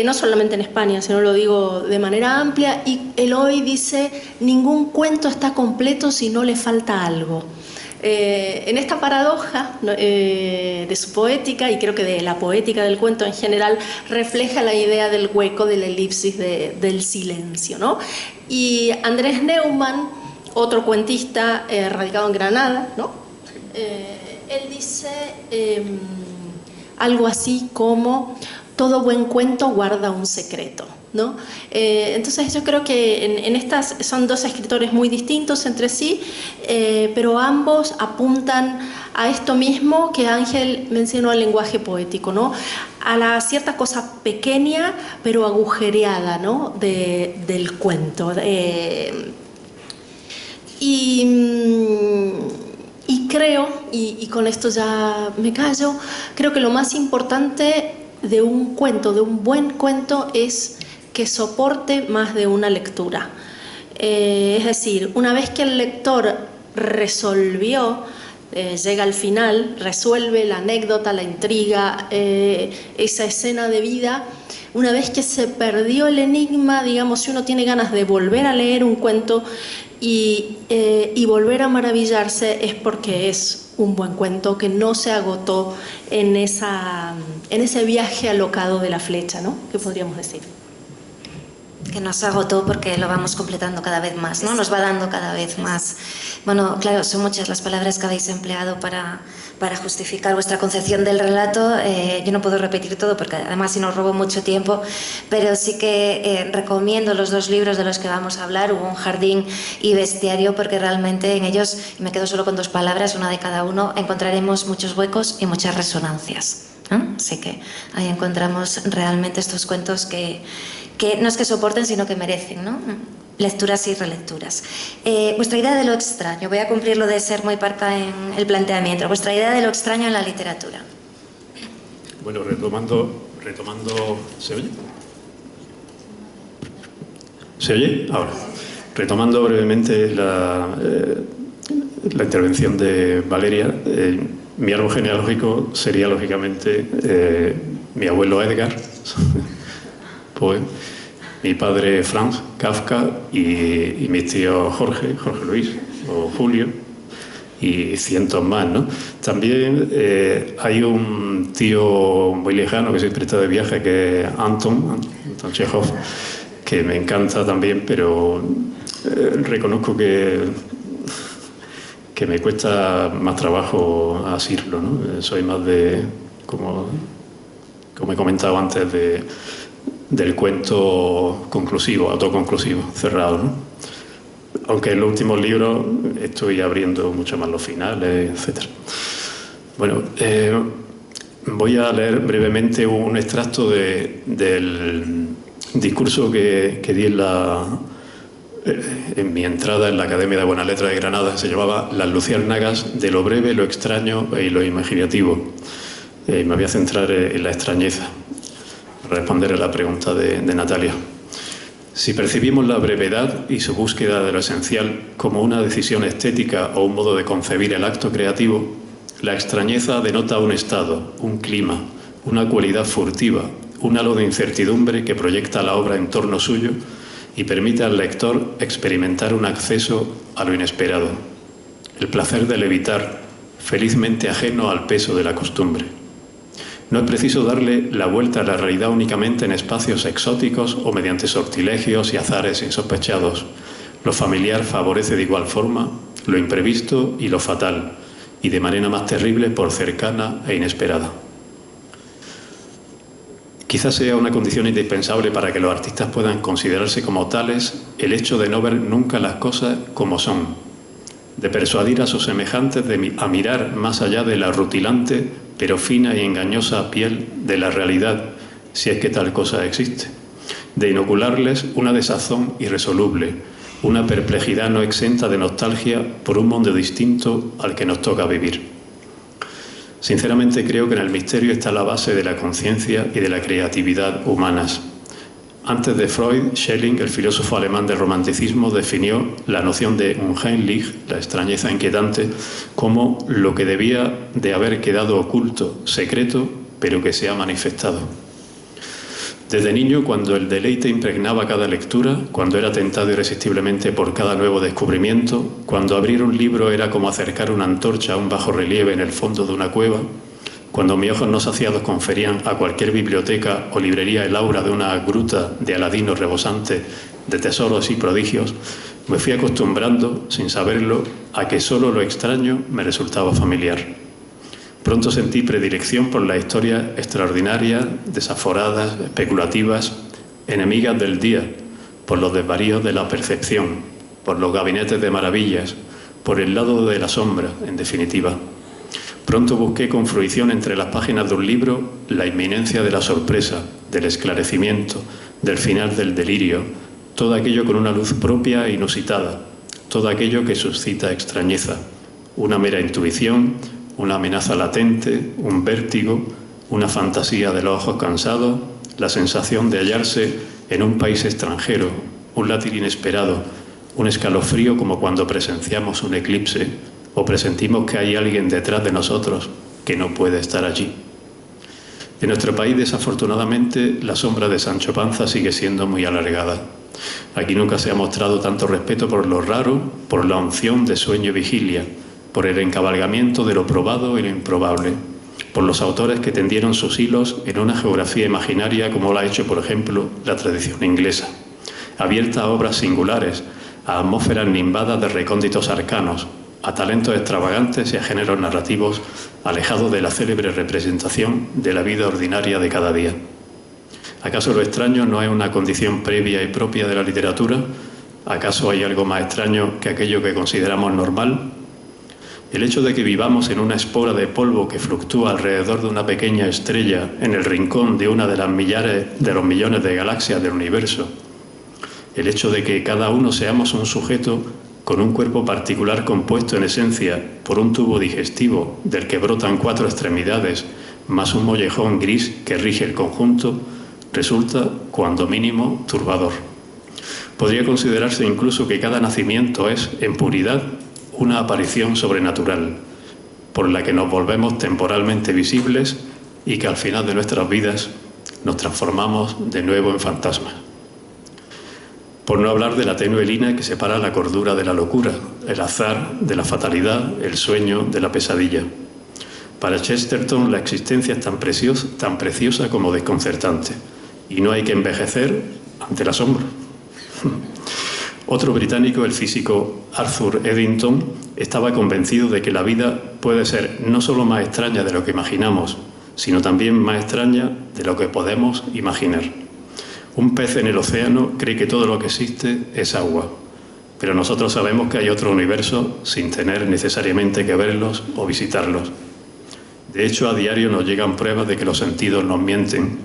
No solamente en España, sino lo digo de manera amplia, y Eloy dice: ningún cuento está completo si no le falta algo. En esta paradoja de su poética, y creo que de la poética del cuento en general, refleja la idea del hueco, de la elipsis, del silencio, ¿no? Y Andrés Neumann, otro cuentista radicado en Granada, ¿no? Él dice algo así como: todo buen cuento guarda un secreto, ¿no? Entonces yo creo que en estas son dos escritores muy distintos entre sí, pero ambos apuntan a esto mismo que Ángel mencionó, el lenguaje poético, ¿no? A la cierta cosa pequeña pero agujereada, ¿no? del cuento. Y creo, y con esto ya me callo, creo que lo más importante de un cuento, de un buen cuento, es que soporte más de una lectura. Es decir, una vez que el lector resolvió, llega al final, resuelve la anécdota, la intriga, esa escena de vida, una vez que se perdió el enigma, digamos, si uno tiene ganas de volver a leer un cuento y volver a maravillarse, es porque es un buen cuento que no se agotó en ese viaje alocado de la flecha, ¿no? ¿Qué podríamos decir? Que no se agotó porque lo vamos completando cada vez más, ¿no? Nos va dando cada vez más. Bueno, claro, son muchas las palabras que habéis empleado para justificar vuestra concepción del relato. Yo no puedo repetir todo porque además si nos robo mucho tiempo, pero sí que recomiendo los dos libros de los que vamos a hablar, Un jardín y Bestiario, porque realmente en ellos, y me quedo solo con dos palabras, una de cada uno, encontraremos muchos huecos y muchas resonancias, ¿no? Así que ahí encontramos realmente estos cuentos que no es que soporten, sino que merecen, ¿no? Lecturas y relecturas. Vuestra idea de lo extraño, voy a cumplir lo de ser muy parca en el planteamiento, vuestra idea de lo extraño en la literatura. Bueno, retomando, ¿se oye? ¿Se oye? Ahora. Retomando brevemente la intervención de Valeria, mi árbol genealógico sería, lógicamente, mi abuelo Edgar, Poe, mi padre Franz Kafka y mis tíos Jorge Luis o Julio y cientos más, ¿no? También hay un tío muy lejano que siempre está de viaje, que es Anton Chekhov, que me encanta también, pero reconozco que me cuesta más trabajo asirlo, ¿no? Soy más de, como he comentado antes, del cuento conclusivo, autoconclusivo, cerrado, ¿no? Aunque en los últimos libros estoy abriendo mucho más los finales, etc. Bueno, voy a leer brevemente un extracto del discurso que di en mi entrada en la Academia de Buenas Letras de Granada, que se llamaba Las luciérnagas de lo breve, lo extraño y lo imaginativo. Me voy a centrar en la extrañeza, para responder a la pregunta de Natalia. Si percibimos la brevedad y su búsqueda de lo esencial como una decisión estética o un modo de concebir el acto creativo, la extrañeza denota un estado, un clima, una cualidad furtiva, un halo de incertidumbre que proyecta la obra en torno suyo y permite al lector experimentar un acceso a lo inesperado, el placer de levitar, felizmente ajeno al peso de la costumbre. No es preciso darle la vuelta a la realidad únicamente en espacios exóticos o mediante sortilegios y azares insospechados. Lo familiar favorece de igual forma lo imprevisto y lo fatal, y de manera más terrible por cercana e inesperada. Quizás sea una condición indispensable para que los artistas puedan considerarse como tales el hecho de no ver nunca las cosas como son, de persuadir a sus semejantes a mirar más allá de la rutilante pero fina y engañosa piel de la realidad, si es que tal cosa existe, de inocularles una desazón irresoluble, una perplejidad no exenta de nostalgia por un mundo distinto al que nos toca vivir. Sinceramente creo que en el misterio está la base de la conciencia y de la creatividad humanas. Antes de Freud, Schelling, el filósofo alemán del romanticismo, definió la noción de Unheimlich, la extrañeza inquietante, como lo que debía de haber quedado oculto, secreto, pero que se ha manifestado. Desde niño, cuando el deleite impregnaba cada lectura, cuando era tentado irresistiblemente por cada nuevo descubrimiento, cuando abrir un libro era como acercar una antorcha a un bajorrelieve en el fondo de una cueva, cuando mis ojos no saciados conferían a cualquier biblioteca o librería el aura de una gruta de Aladino rebosante de tesoros y prodigios, me fui acostumbrando, sin saberlo, a que solo lo extraño me resultaba familiar. Pronto sentí predilección por las historias extraordinarias, desaforadas, especulativas, enemigas del día, por los desvaríos de la percepción, por los gabinetes de maravillas, por el lado de la sombra, en definitiva. Pronto busqué con fruición entre las páginas de un libro la inminencia de la sorpresa, del esclarecimiento, del final del delirio, todo aquello con una luz propia e inusitada, todo aquello que suscita extrañeza, una mera intuición, una amenaza latente, un vértigo, una fantasía de los ojos cansados, la sensación de hallarse en un país extranjero, un latir inesperado, un escalofrío como cuando presenciamos un eclipse o presentimos que hay alguien detrás de nosotros que no puede estar allí. En nuestro país, desafortunadamente, la sombra de Sancho Panza sigue siendo muy alargada. Aquí nunca se ha mostrado tanto respeto por lo raro, por la unción de sueño y vigilia, por el encabalgamiento de lo probado y lo improbable, por los autores que tendieron sus hilos en una geografía imaginaria como lo ha hecho, por ejemplo, la tradición inglesa, abierta a obras singulares, a atmósferas nimbadas de recónditos arcanos, a talentos extravagantes y a géneros narrativos alejados de la célebre representación de la vida ordinaria de cada día. ¿Acaso lo extraño no es una condición previa y propia de la literatura? ¿Acaso hay algo más extraño que aquello que consideramos normal? El hecho de que vivamos en una espora de polvo que fluctúa alrededor de una pequeña estrella en el rincón de una de los millones de galaxias del universo, el hecho de que cada uno seamos un sujeto con un cuerpo particular compuesto en esencia por un tubo digestivo del que brotan 4 extremidades más un mollejón gris que rige el conjunto, resulta, cuando mínimo, turbador. Podría considerarse incluso que cada nacimiento es, en puridad, una aparición sobrenatural, por la que nos volvemos temporalmente visibles y que al final de nuestras vidas nos transformamos de nuevo en fantasmas. Por no hablar de la tenue línea que separa la cordura de la locura, el azar de la fatalidad, el sueño de la pesadilla. Para Chesterton la existencia es tan preciosa como desconcertante, y no hay que envejecer ante el asombro. Otro británico, el físico Arthur Eddington, estaba convencido de que la vida puede ser no solo más extraña de lo que imaginamos, sino también más extraña de lo que podemos imaginar. Un pez en el océano cree que todo lo que existe es agua, pero nosotros sabemos que hay otro universo sin tener necesariamente que verlos o visitarlos. De hecho, a diario nos llegan pruebas de que los sentidos nos mienten,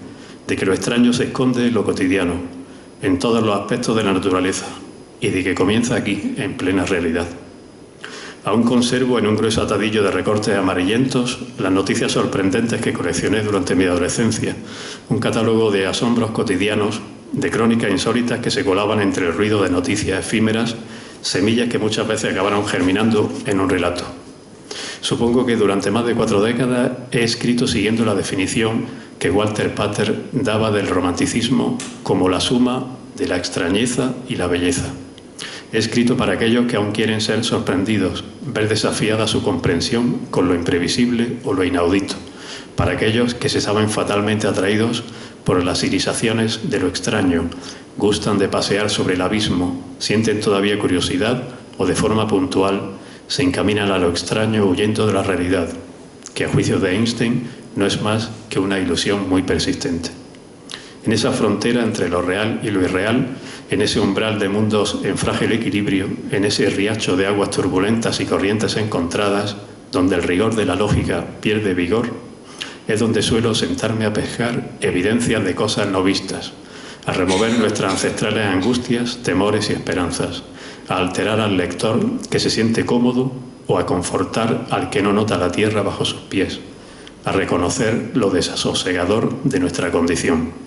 de que lo extraño se esconde en lo cotidiano, en todos los aspectos de la naturaleza, y de que comienza aquí, en plena realidad. Aún conservo en un grueso atadillo de recortes amarillentos las noticias sorprendentes que coleccioné durante mi adolescencia, un catálogo de asombros cotidianos, de crónicas insólitas que se colaban entre el ruido de noticias efímeras, semillas que muchas veces acabaron germinando en un relato. Supongo que durante más de 4 décadas he escrito siguiendo la definición que Walter Pater daba del romanticismo como la suma de la extrañeza y la belleza. He escrito para aquellos que aún quieren ser sorprendidos, ver desafiada su comprensión con lo imprevisible o lo inaudito, para aquellos que se saben fatalmente atraídos por las irisaciones de lo extraño, gustan de pasear sobre el abismo, sienten todavía curiosidad o de forma puntual se encaminan a lo extraño huyendo de la realidad, que a juicio de Einstein no es más que una ilusión muy persistente. En esa frontera entre lo real y lo irreal, en ese umbral de mundos en frágil equilibrio, en ese riacho de aguas turbulentas y corrientes encontradas, donde el rigor de la lógica pierde vigor, es donde suelo sentarme a pescar evidencias de cosas no vistas, a remover nuestras ancestrales angustias, temores y esperanzas, a alterar al lector que se siente cómodo o a confortar al que no nota la tierra bajo sus pies, a reconocer lo desasosegador de nuestra condición.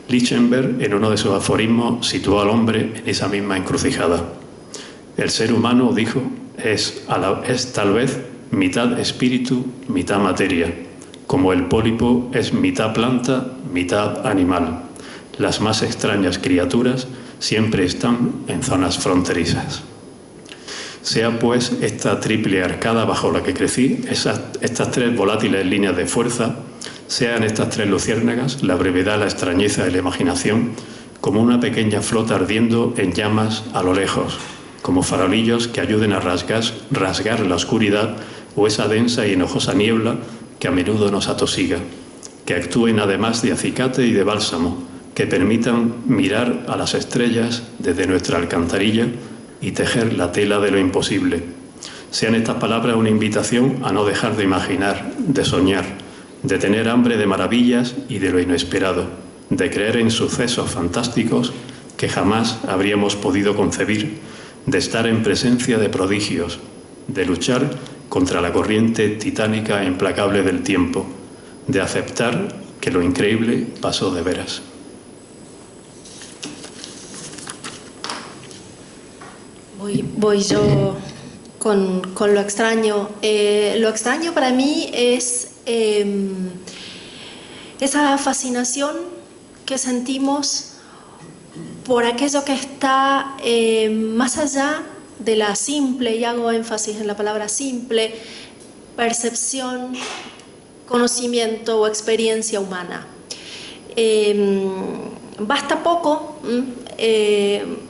Lichtenberg, en uno de sus aforismos, situó al hombre en esa misma encrucijada. El ser humano, dijo, es tal vez mitad espíritu, mitad materia, como el pólipo es mitad planta, mitad animal. Las más extrañas criaturas siempre están en zonas fronterizas. Sea pues esta triple arcada bajo la que crecí, estas 3 volátiles líneas de fuerza, sean estas 3 luciérnagas, la brevedad, la extrañeza y la imaginación, como una pequeña flota ardiendo en llamas a lo lejos, como farolillos que ayuden a rasgar la oscuridad o esa densa y enojosa niebla que a menudo nos atosiga, que actúen además de acicate y de bálsamo, que permitan mirar a las estrellas desde nuestra alcantarilla y tejer la tela de lo imposible. Sean estas palabras una invitación a no dejar de imaginar, de soñar, de tener hambre de maravillas y de lo inesperado, de creer en sucesos fantásticos que jamás habríamos podido concebir, de estar en presencia de prodigios, de luchar contra la corriente titánica e implacable del tiempo, de aceptar que lo increíble pasó de veras. Voy yo con lo extraño. Lo extraño para mí es esa fascinación que sentimos por aquello que está más allá de la simple, y hago énfasis en la palabra simple, percepción, conocimiento o experiencia humana. Basta poco,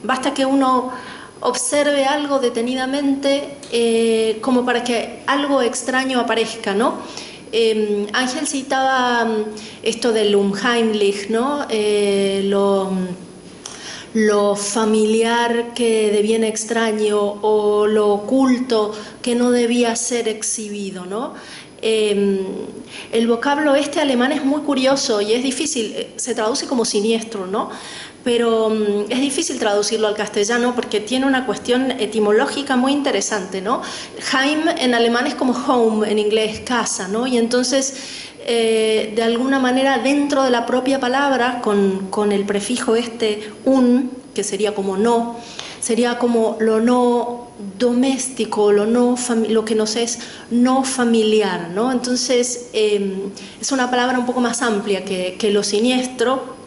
basta que uno observe algo detenidamente como para que algo extraño aparezca, ¿no? Ángel citaba esto del unheimlich, ¿no? Lo familiar que deviene extraño o lo oculto que no debía ser exhibido, ¿no? El vocablo alemán es muy curioso y es difícil, se traduce como siniestro, ¿no? Pero es difícil traducirlo al castellano porque tiene una cuestión etimológica muy interesante, ¿no? Heim en alemán es como home, en inglés casa, ¿no? Y entonces, de alguna manera, dentro de la propia palabra, con el prefijo que sería como no, sería como lo no doméstico, lo que nos es no familiar, ¿no? Entonces, es una palabra un poco más amplia que lo siniestro,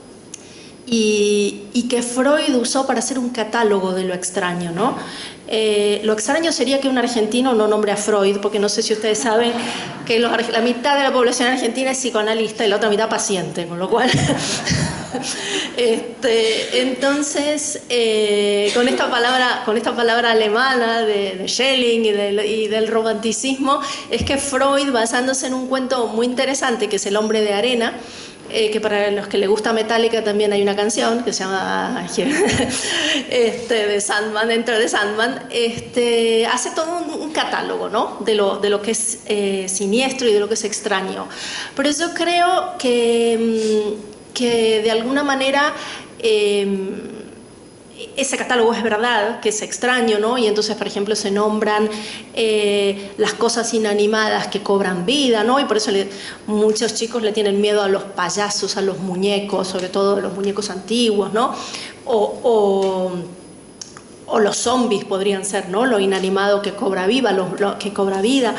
y que Freud usó para hacer un catálogo de lo extraño, ¿no? Lo extraño sería que un argentino no nombre a Freud, porque no sé si ustedes saben que la mitad de la población argentina es psicoanalista y la otra mitad paciente, con lo cual entonces con esta palabra alemana de Schelling y del romanticismo, es que Freud, basándose en un cuento muy interesante que es El hombre de arena, que para los que les gusta Metallica también hay una canción que se llama de Sandman, Enter the Sandman, hace todo un catálogo, ¿no? de lo que es siniestro y de lo que es extraño. Pero yo creo que de alguna manera ese catálogo es verdad que es extraño, ¿no? Y entonces, por ejemplo, se nombran las cosas inanimadas que cobran vida, ¿no? Y por eso muchos chicos le tienen miedo a los payasos, a los muñecos, sobre todo a los muñecos antiguos, ¿no? O los zombies podrían ser, ¿no? Lo inanimado que cobra vida, lo que cobra vida.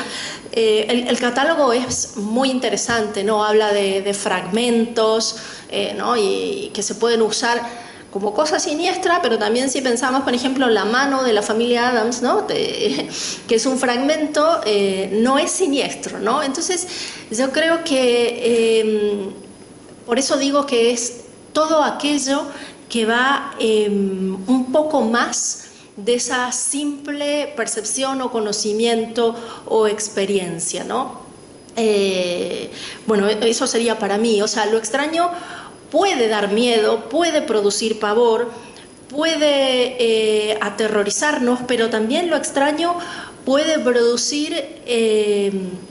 El catálogo es muy interesante, ¿no? Habla de fragmentos, ¿no? Y que se pueden usar como cosa siniestra, pero también si pensamos, por ejemplo, la mano de la familia Addams, ¿no? Que es un fragmento, no es siniestro, ¿no? Entonces, yo creo que por eso digo que es todo aquello que va un poco más de esa simple percepción o conocimiento o experiencia, ¿no? Bueno, eso sería para mí. O sea, lo extraño puede dar miedo, puede producir pavor, puede aterrorizarnos, pero también lo extraño puede producir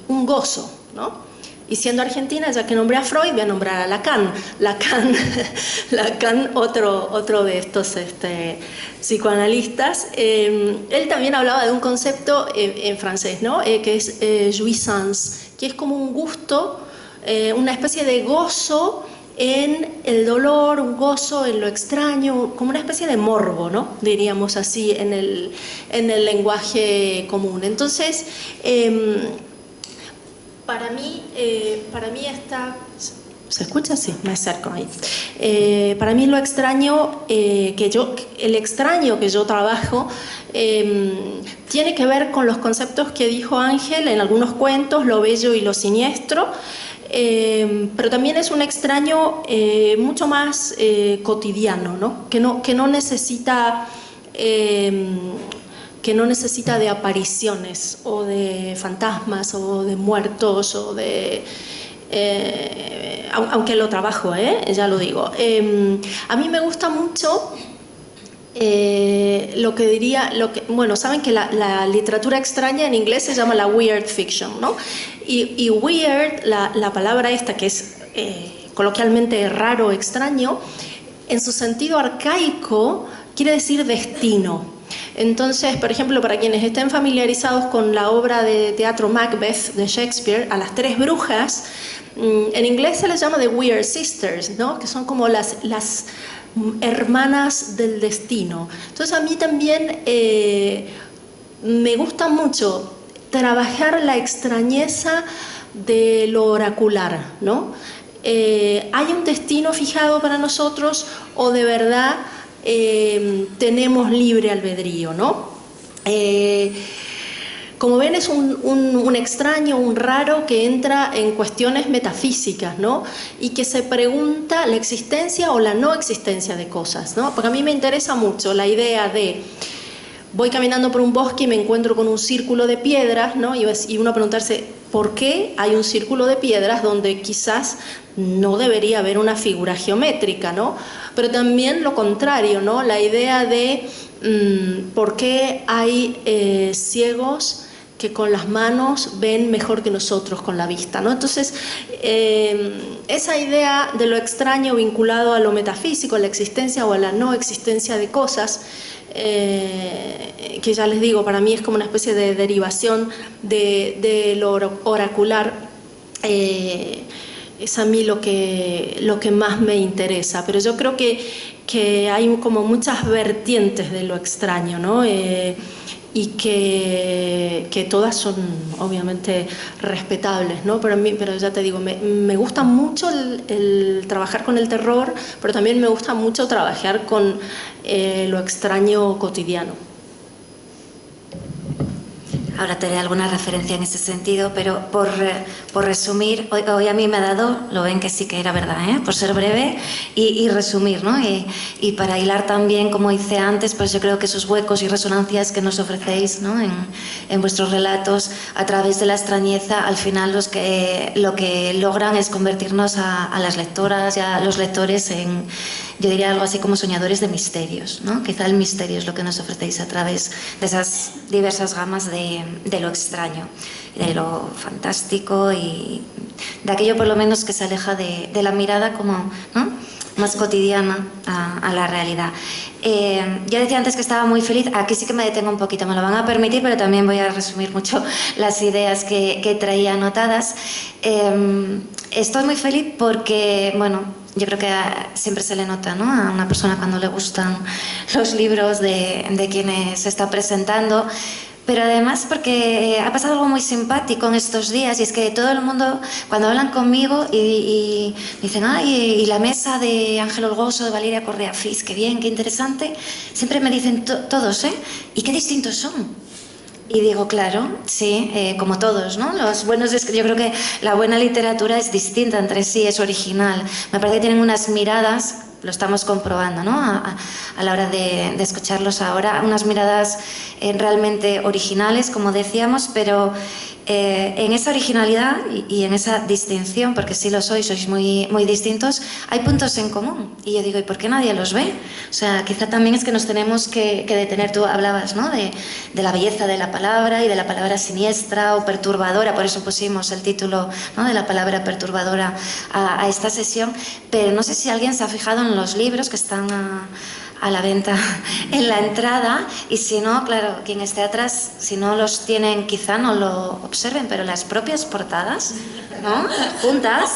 un gozo, ¿no? Y siendo argentina, ya que nombré a Freud, voy a nombrar a Lacan. Lacan, otro de estos psicoanalistas. Él también hablaba de un concepto en francés, ¿no? Que es jouissance, que es como un gusto, una especie de gozo en el dolor, un gozo en lo extraño, como una especie de morbo, ¿no? Diríamos así en el lenguaje común. Entonces, para mí está... ¿Se escucha? Sí, me acerco ahí. Para mí lo extraño, el extraño que yo trabajo tiene que ver con los conceptos que dijo Ángel en algunos cuentos, lo bello y lo siniestro, pero también es un extraño mucho más cotidiano, ¿no? Que no necesita de apariciones o de fantasmas o de muertos o de... aunque lo trabajo, ya lo digo. A mí me gusta mucho bueno, saben que la literatura extraña en inglés se llama la weird fiction, ¿no? Y weird, la palabra esta que es coloquialmente raro, extraño, en su sentido arcaico quiere decir destino. Entonces, por ejemplo, para quienes estén familiarizados con la obra de teatro Macbeth de Shakespeare, a las tres brujas, en inglés se les llama The Weird Sisters, ¿no? Que son como las hermanas del destino. Entonces, a mí también me gusta mucho trabajar la extrañeza de lo oracular, ¿no? ¿Hay un destino fijado para nosotros o de verdad tenemos libre albedrío, ¿no? Como ven, es un extraño, un raro que entra en cuestiones metafísicas, ¿no? Y que se pregunta la existencia o la no existencia de cosas, ¿no? Porque a mí me interesa mucho la idea de voy caminando por un bosque y me encuentro con un círculo de piedras, ¿no? Y uno preguntarse por qué hay un círculo de piedras donde quizás no debería haber una figura geométrica, ¿no? Pero también lo contrario, ¿no? La idea de por qué hay ciegos que con las manos ven mejor que nosotros con la vista, ¿no? Entonces, esa idea de lo extraño vinculado a lo metafísico, a la existencia o a la no existencia de cosas, que ya les digo, para mí es como una especie de derivación de lo oracular, es a mí lo que más me interesa. Pero yo creo que hay como muchas vertientes de lo extraño, ¿no? Y que todas son obviamente respetables, ¿no? Pero ya te digo, me gusta mucho el trabajar con el terror, pero también me gusta mucho trabajar con lo extraño cotidiano. Ahora te haré alguna referencia en ese sentido, pero por resumir, hoy a mí me ha dado, lo ven que sí que era verdad, por ser breve y resumir, ¿no? Y para hilar también, como hice antes, pues yo creo que esos huecos y resonancias que nos ofrecéis, ¿no? en vuestros relatos, a través de la extrañeza, al final lo que logran es convertirnos a las lectoras y a los lectores en, yo diría algo así como soñadores de misterios, ¿no? Quizá el misterio es lo que nos ofrecéis a través de esas diversas gamas de lo extraño, de lo fantástico y de aquello por lo menos que se aleja de la mirada como, ¿no? más cotidiana a la realidad. Yo decía antes que estaba muy feliz, aquí sí que me detengo un poquito, me lo van a permitir, pero también voy a resumir mucho las ideas que traía anotadas. Estoy muy feliz porque, bueno, yo creo que siempre se le nota, ¿no?, a una persona cuando le gustan los libros de quienes se está presentando. Pero además porque ha pasado algo muy simpático en estos días, y es que todo el mundo, cuando hablan conmigo y me dicen, ay, y la mesa de Ángel Olgoso, de Valeria Correa Fiz, qué bien, qué interesante, siempre me dicen todos, ¿y qué distintos son? Y digo, claro, sí, como todos, ¿no? Los buenos, yo creo que la buena literatura es distinta entre sí, es original. Me parece que tienen unas miradas, lo estamos comprobando, ¿no?, a la hora de escucharlos ahora, unas miradas realmente originales, como decíamos, pero en esa originalidad y en esa distinción, porque sí lo sois muy, muy distintos, hay puntos en común. Y yo digo, ¿y por qué nadie los ve? O sea, quizá también es que nos tenemos que detener. Tú hablabas, ¿no?, de la belleza de la palabra y de la palabra siniestra o perturbadora, por eso pusimos el título, ¿no?, de la palabra perturbadora a esta sesión, pero no sé si alguien se ha fijado en los libros que están a la venta en la entrada, y si no, claro, quien esté atrás, si no los tienen, quizá no lo observen, pero las propias portadas, ¿no?, juntas,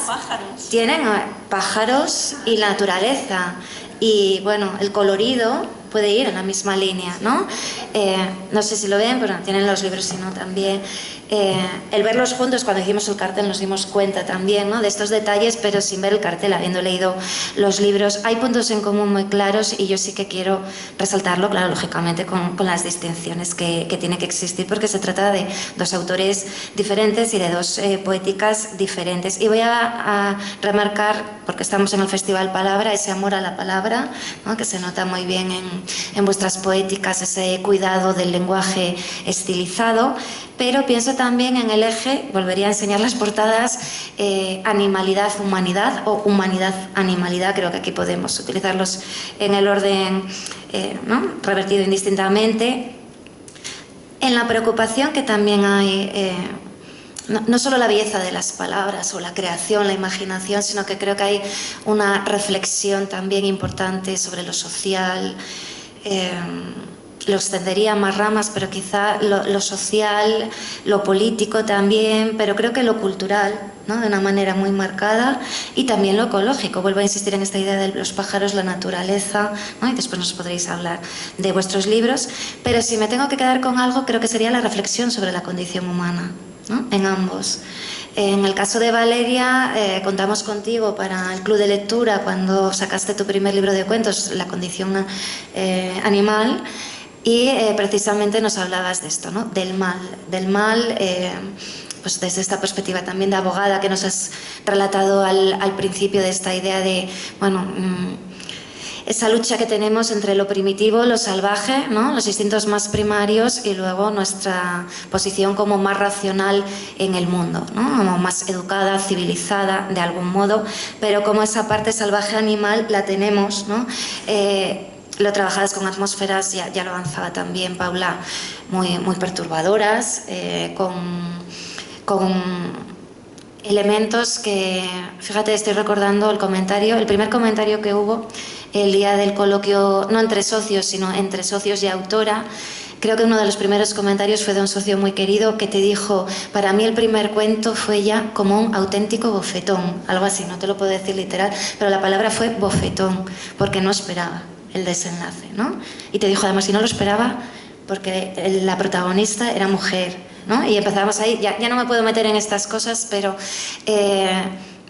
tienen pájaros y la naturaleza, y bueno, el colorido puede ir en la misma línea, ¿no? No sé si lo ven, pero tienen los libros, si no también. El verlos juntos, cuando hicimos el cartel nos dimos cuenta también, ¿no?, de estos detalles, pero sin ver el cartel, habiendo leído los libros. Hay puntos en común muy claros y yo sí que quiero resaltarlo, claro, lógicamente con las distinciones que tiene que existir, porque se trata de dos autores diferentes y de dos poéticas diferentes. Y voy a remarcar, porque estamos en el Festival Palabra, ese amor a la palabra, ¿no?, que se nota muy bien en vuestras poéticas, ese cuidado del lenguaje estilizado, pero pienso también en el eje, volvería a enseñar las portadas, animalidad-humanidad o humanidad-animalidad. Creo que aquí podemos utilizarlos en el orden, ¿no?, revertido indistintamente. En la preocupación que también hay, no solo la belleza de las palabras o la creación, la imaginación, sino que creo que hay una reflexión también importante sobre lo social. Lo extendería a más ramas, pero quizá lo social, lo político también, pero creo que lo cultural, ¿no?, de una manera muy marcada, y también lo ecológico. Vuelvo a insistir en esta idea de los pájaros, la naturaleza, ¿no?, y después nos podréis hablar de vuestros libros, pero si me tengo que quedar con algo, creo que sería la reflexión sobre la condición humana, ¿no?, en ambos. En el caso de Valeria, contamos contigo para el club de lectura cuando sacaste tu primer libro de cuentos, La condición animal, y precisamente nos hablabas de esto, ¿no?, del mal, pues desde esta perspectiva también de abogada que nos has relatado al principio, de esta idea de, bueno, esa lucha que tenemos entre lo primitivo, lo salvaje, ¿no?, los instintos más primarios, y luego nuestra posición como más racional en el mundo, ¿no?, como más educada, civilizada de algún modo, pero como esa parte salvaje animal la tenemos, ¿no? Lo trabajadas con atmósferas, ya lo avanzaba también Paula, muy, muy perturbadoras, con elementos que, fíjate, estoy recordando el primer comentario que hubo el día del coloquio, no entre socios, sino entre socios y autora. Creo que uno de los primeros comentarios fue de un socio muy querido que te dijo, para mí el primer cuento fue ya como un auténtico bofetón, algo así, no te lo puedo decir literal, pero la palabra fue bofetón, porque no esperaba el desenlace, ¿no? Y te dijo además, si no lo esperaba, porque la protagonista era mujer, ¿no? Y empezábamos ahí, ya no me puedo meter en estas cosas, pero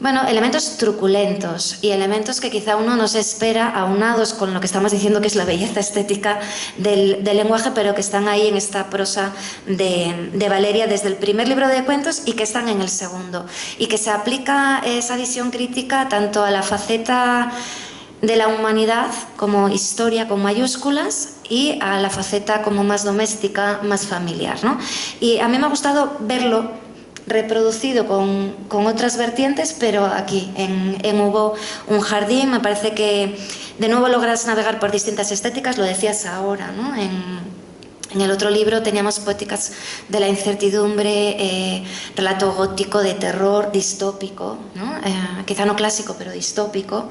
bueno, elementos truculentos y elementos que quizá uno no se espera, aunados con lo que estamos diciendo que es la belleza estética del lenguaje, pero que están ahí en esta prosa de Valeria desde el primer libro de cuentos y que están en el segundo, y que se aplica esa visión crítica tanto a la faceta de la humanidad como historia con mayúsculas y a la faceta como más doméstica, más familiar, ¿no? Y a mí me ha gustado verlo reproducido con otras vertientes, pero aquí en Hubo un jardín. Me parece que de nuevo logras navegar por distintas estéticas, lo decías ahora, ¿no? En el otro libro teníamos poéticas de la incertidumbre, relato gótico de terror, distópico, ¿no? Quizá no clásico, pero distópico.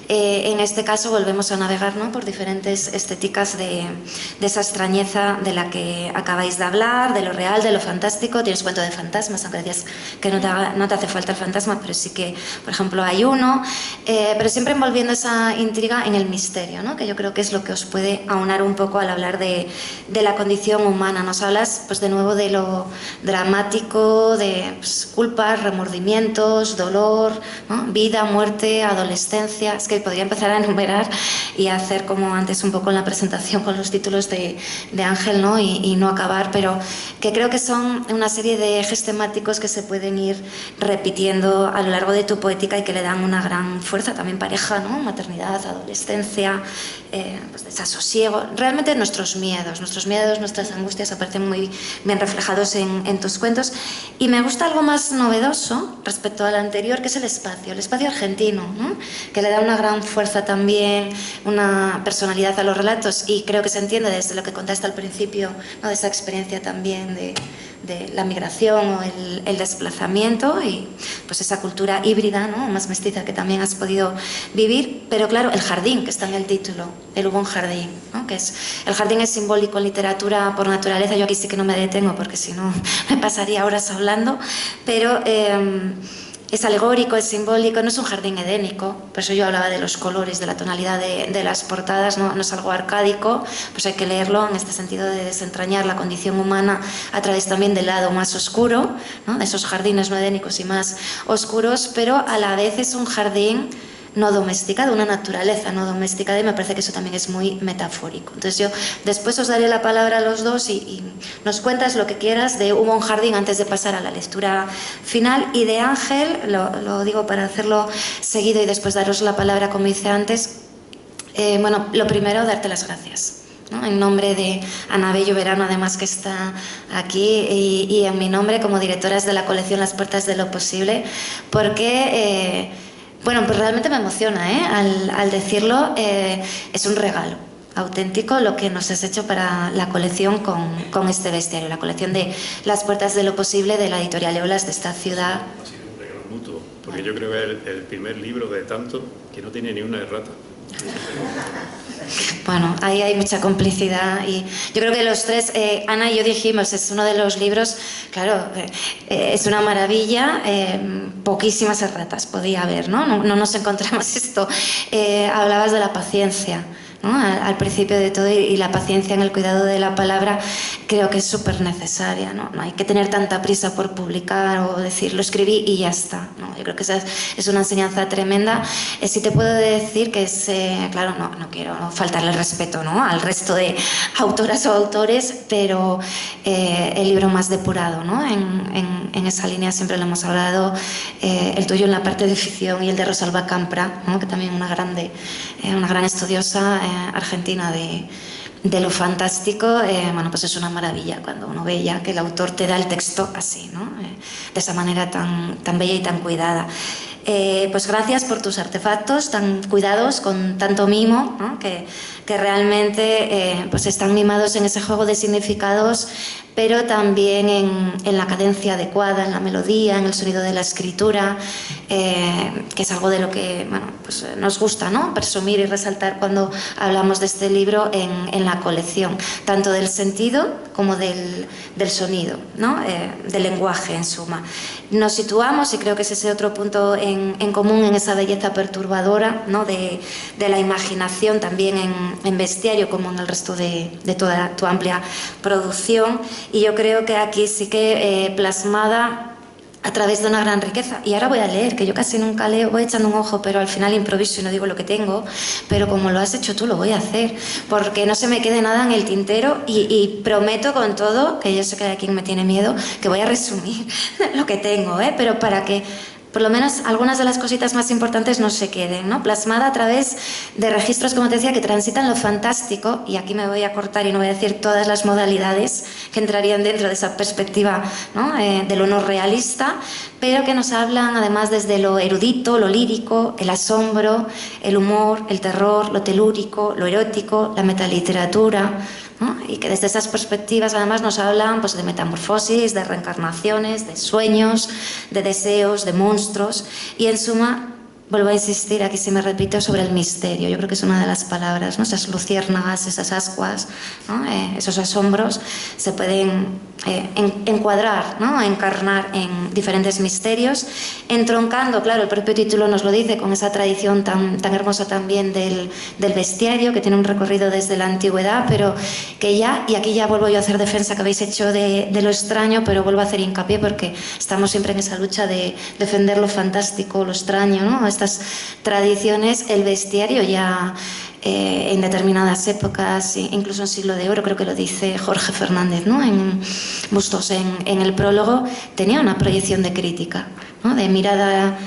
En este caso volvemos a navegar, ¿no?, por diferentes estéticas de esa extrañeza de la que acabáis de hablar, de lo real, de lo fantástico. Tienes cuento de fantasmas, aunque decías que no te hace falta el fantasma, pero sí que, por ejemplo, hay uno, pero siempre envolviendo esa intriga en el misterio, ¿no?, que yo creo que es lo que os puede aunar un poco al hablar de la condición humana. Nos hablas, pues, de nuevo de lo dramático, de, pues, culpas, remordimientos, dolor, ¿no?, vida, muerte, adolescencia. Es que podría empezar a enumerar y hacer como antes un poco en la presentación con los títulos de Ángel, ¿no?, y no acabar, pero que creo que son una serie de ejes temáticos que se pueden ir repitiendo a lo largo de tu poética y que le dan una gran fuerza, también pareja, ¿no?, maternidad, adolescencia, pues, desasosiego. Realmente nuestros miedos, nuestras angustias aparecen muy bien reflejados en tus cuentos. Y me gusta algo más novedoso respecto al anterior, que es el espacio argentino, ¿no?, que le da una gran fuerza también, una personalidad a los relatos, y creo que se entiende desde lo que contaste al principio, ¿no?, de esa experiencia también de la migración o el desplazamiento y, pues, esa cultura híbrida, ¿no?, más mestiza que también has podido vivir. Pero claro, el jardín, que está en el título, el Hubo un jardín, ¿no?, que el jardín es simbólico en literatura por naturaleza. Yo aquí sí que no me detengo porque si no me pasaría horas hablando, pero es alegórico, es simbólico, no es un jardín edénico. Por eso yo hablaba de los colores, de la tonalidad de las portadas, no es algo arcádico. Pues hay que leerlo en este sentido de desentrañar la condición humana a través también del lado más oscuro, ¿no?, de esos jardines no edénicos y más oscuros, pero a la vez es un jardín no domesticado, una naturaleza no domesticada, y me parece que eso también es muy metafórico. Entonces yo después os daré la palabra a los dos y nos cuentas lo que quieras de Hubo un jardín antes de pasar a la lectura final. Y de Ángel, lo digo para hacerlo seguido y después daros la palabra como hice antes. Bueno, lo primero, darte las gracias, ¿no?, en nombre de Ana Bello Verano, además, que está aquí, y en mi nombre como directoras de la colección Las Puertas de lo Posible, porque bueno, pues realmente me emociona, al decirlo. Es un regalo auténtico lo que nos has hecho para la colección con este bestiario, la colección de Las Puertas de lo Posible de la editorial Eolas de esta ciudad. Ha sido un regalo mutuo, porque yo creo que es el primer libro de tanto que no tiene ni una errata. Bueno, ahí hay mucha complicidad y yo creo que los tres, Ana y yo dijimos, es uno de los libros, claro, es una maravilla, poquísimas erratas podía haber, ¿no? No nos encontramos esto. Hablabas de la paciencia, ¿no?, al principio de todo, y la paciencia en el cuidado de la palabra creo que es súper necesaria, ¿no? No hay que tener tanta prisa por publicar o decir lo escribí y ya está, ¿no? Yo creo que esa es una enseñanza tremenda. Sí te puedo decir que es, claro, no quiero faltarle el respeto, ¿no?, al resto de autoras o autores, pero el libro más depurado, ¿no?, en esa línea siempre lo hemos hablado, el tuyo en la parte de ficción y el de Rosalba Campra, ¿no?, que también una gran estudiosa argentina de lo fantástico. Bueno, pues es una maravilla cuando uno ve ya que el autor te da el texto así, ¿no?, de esa manera tan bella y tan cuidada. Pues gracias por tus artefactos tan cuidados, con tanto mimo, ¿no?, que realmente pues están mimados en ese juego de significados, pero también en la cadencia adecuada, en la melodía, en el sonido de la escritura, que es algo de lo que, bueno, pues nos gusta, ¿no?, presumir y resaltar cuando hablamos de este libro en la colección, tanto del sentido como del sonido, ¿no?, del lenguaje, en suma. Nos situamos, y creo que es ese otro punto en común, en esa belleza perturbadora, ¿no?, de la imaginación, también en bestiario, como en el resto de toda tu amplia producción. Y yo creo que aquí sí que plasmada a través de una gran riqueza. Y ahora voy a leer, que yo casi nunca leo, voy echando un ojo, pero al final improviso y no digo lo que tengo, pero como lo has hecho tú, lo voy a hacer, porque no se me quede nada en el tintero, y prometo con todo, que yo sé que hay quien me tiene miedo, que voy a resumir lo que tengo, pero para que por lo menos algunas de las cositas más importantes no se queden, ¿no?, plasmada a través de registros, como te decía, que transitan lo fantástico, y aquí me voy a cortar y no voy a decir todas las modalidades que entrarían dentro de esa perspectiva, ¿no?, de lo no realista, pero que nos hablan además desde lo erudito, lo lírico, el asombro, el humor, el terror, lo telúrico, lo erótico, la metaliteratura, ¿no?, y que desde esas perspectivas además nos hablan, pues, de metamorfosis, de reencarnaciones, de sueños, de deseos, de monstruos, y en suma vuelvo a insistir, aquí sí me repito, sobre el misterio. Yo creo que es una de las palabras, ¿no? Esas luciérnagas, esas ascuas, ¿no? Esos asombros se pueden encuadrar, ¿no? Encarnar en diferentes misterios, entroncando, claro, el propio título nos lo dice, con esa tradición tan hermosa también del bestiario, que tiene un recorrido desde la antigüedad, pero que ya, y aquí ya vuelvo yo a hacer defensa que habéis hecho de lo extraño, pero vuelvo a hacer hincapié porque estamos siempre en esa lucha de defender lo fantástico, lo extraño, ¿no? Estas tradiciones, el bestiario ya en determinadas épocas, incluso en Siglo de Oro, creo que lo dice Jorge Fernández, ¿no? En Bustos, en el prólogo, tenía una proyección de crítica, ¿no? De mirada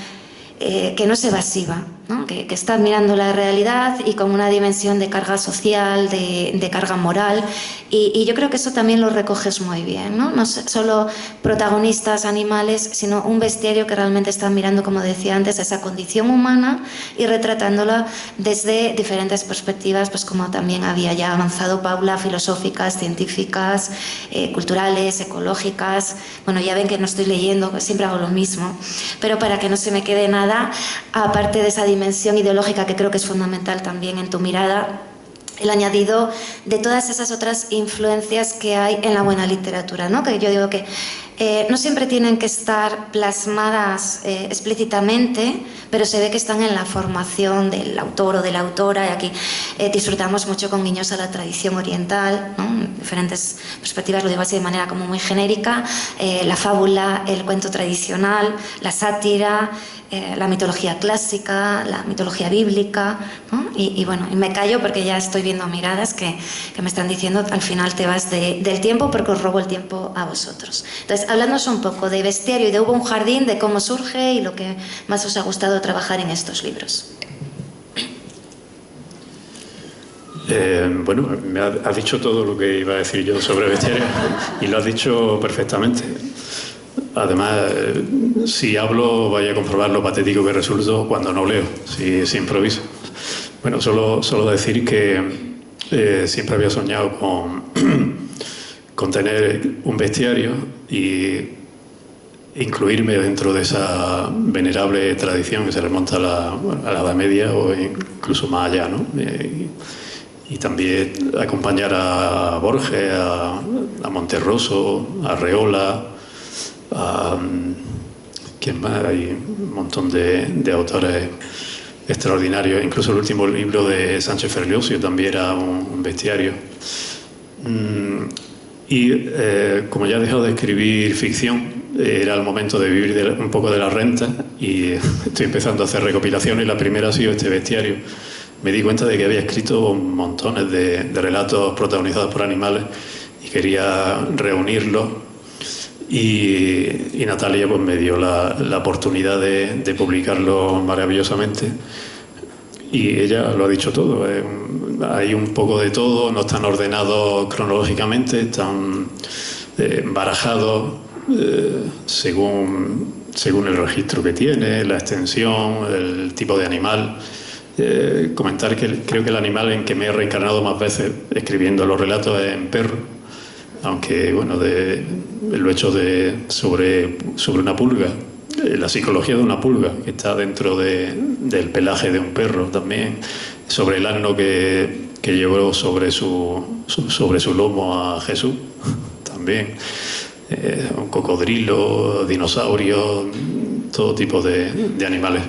que no es evasiva, ¿no? Que está mirando la realidad y con una dimensión de carga social, de carga moral, y yo creo que eso también lo recoges muy bien, ¿no? No solo protagonistas animales, sino un bestiario que realmente está mirando, como decía antes, esa condición humana y retratándola desde diferentes perspectivas, pues como también había ya avanzado Paula, filosóficas, científicas, culturales, ecológicas. Bueno, ya ven que no estoy leyendo, siempre hago lo mismo, pero para que no se me quede nada, aparte de esa dimensión ideológica que creo que es fundamental también en tu mirada, el añadido de todas esas otras influencias que hay en la buena literatura, ¿no? Que yo digo que no siempre tienen que estar plasmadas explícitamente, pero se ve que están en la formación del autor o de la autora, y aquí disfrutamos mucho con guiños a la tradición oriental, ¿no? Diferentes perspectivas, lo digo así de manera como muy genérica, la fábula, el cuento tradicional, la sátira, la mitología clásica, la mitología bíblica, ¿no? Y bueno, y me callo porque ya estoy viendo miradas que me están diciendo al final te vas del tiempo porque os robo el tiempo a vosotros. Entonces, hablándonos un poco de bestiario y de Hubo un jardín, de cómo surge y lo que más os ha gustado trabajar en estos libros. Bueno, me has dicho todo lo que iba a decir yo sobre bestiario y lo has dicho perfectamente. Además, si hablo, vaya a comprobar lo patético que resulto cuando no leo, si improviso. Bueno, solo decir que siempre había soñado con tener un bestiario y incluirme dentro de esa venerable tradición que se remonta a la Edad Media o incluso más allá, ¿no? Y también acompañar a Borges, a Monterroso, a Arreola, ¿quién más? Hay un montón de autores extraordinarios. Incluso el último libro de Sánchez Ferlosio también era un bestiario. Y como ya he dejado de escribir ficción, era el momento de vivir un poco de la renta y estoy empezando a hacer recopilaciones. La primera ha sido este bestiario. Me di cuenta de que había escrito montones de relatos protagonizados por animales y quería reunirlos. Y Natalia pues me dio la oportunidad de publicarlo maravillosamente. Y ella lo ha dicho todo. Hay un poco de todo, no están ordenados cronológicamente, están barajados según el registro que tiene, la extensión, el tipo de animal. Comentar que creo que el animal en que me he reencarnado más veces escribiendo los relatos es en perro, aunque bueno, lo he hecho sobre una pulga. La psicología de una pulga que está dentro del pelaje de un perro también, sobre el asno que llevó sobre su lomo a Jesús también, un cocodrilo, dinosaurios, todo tipo de animales.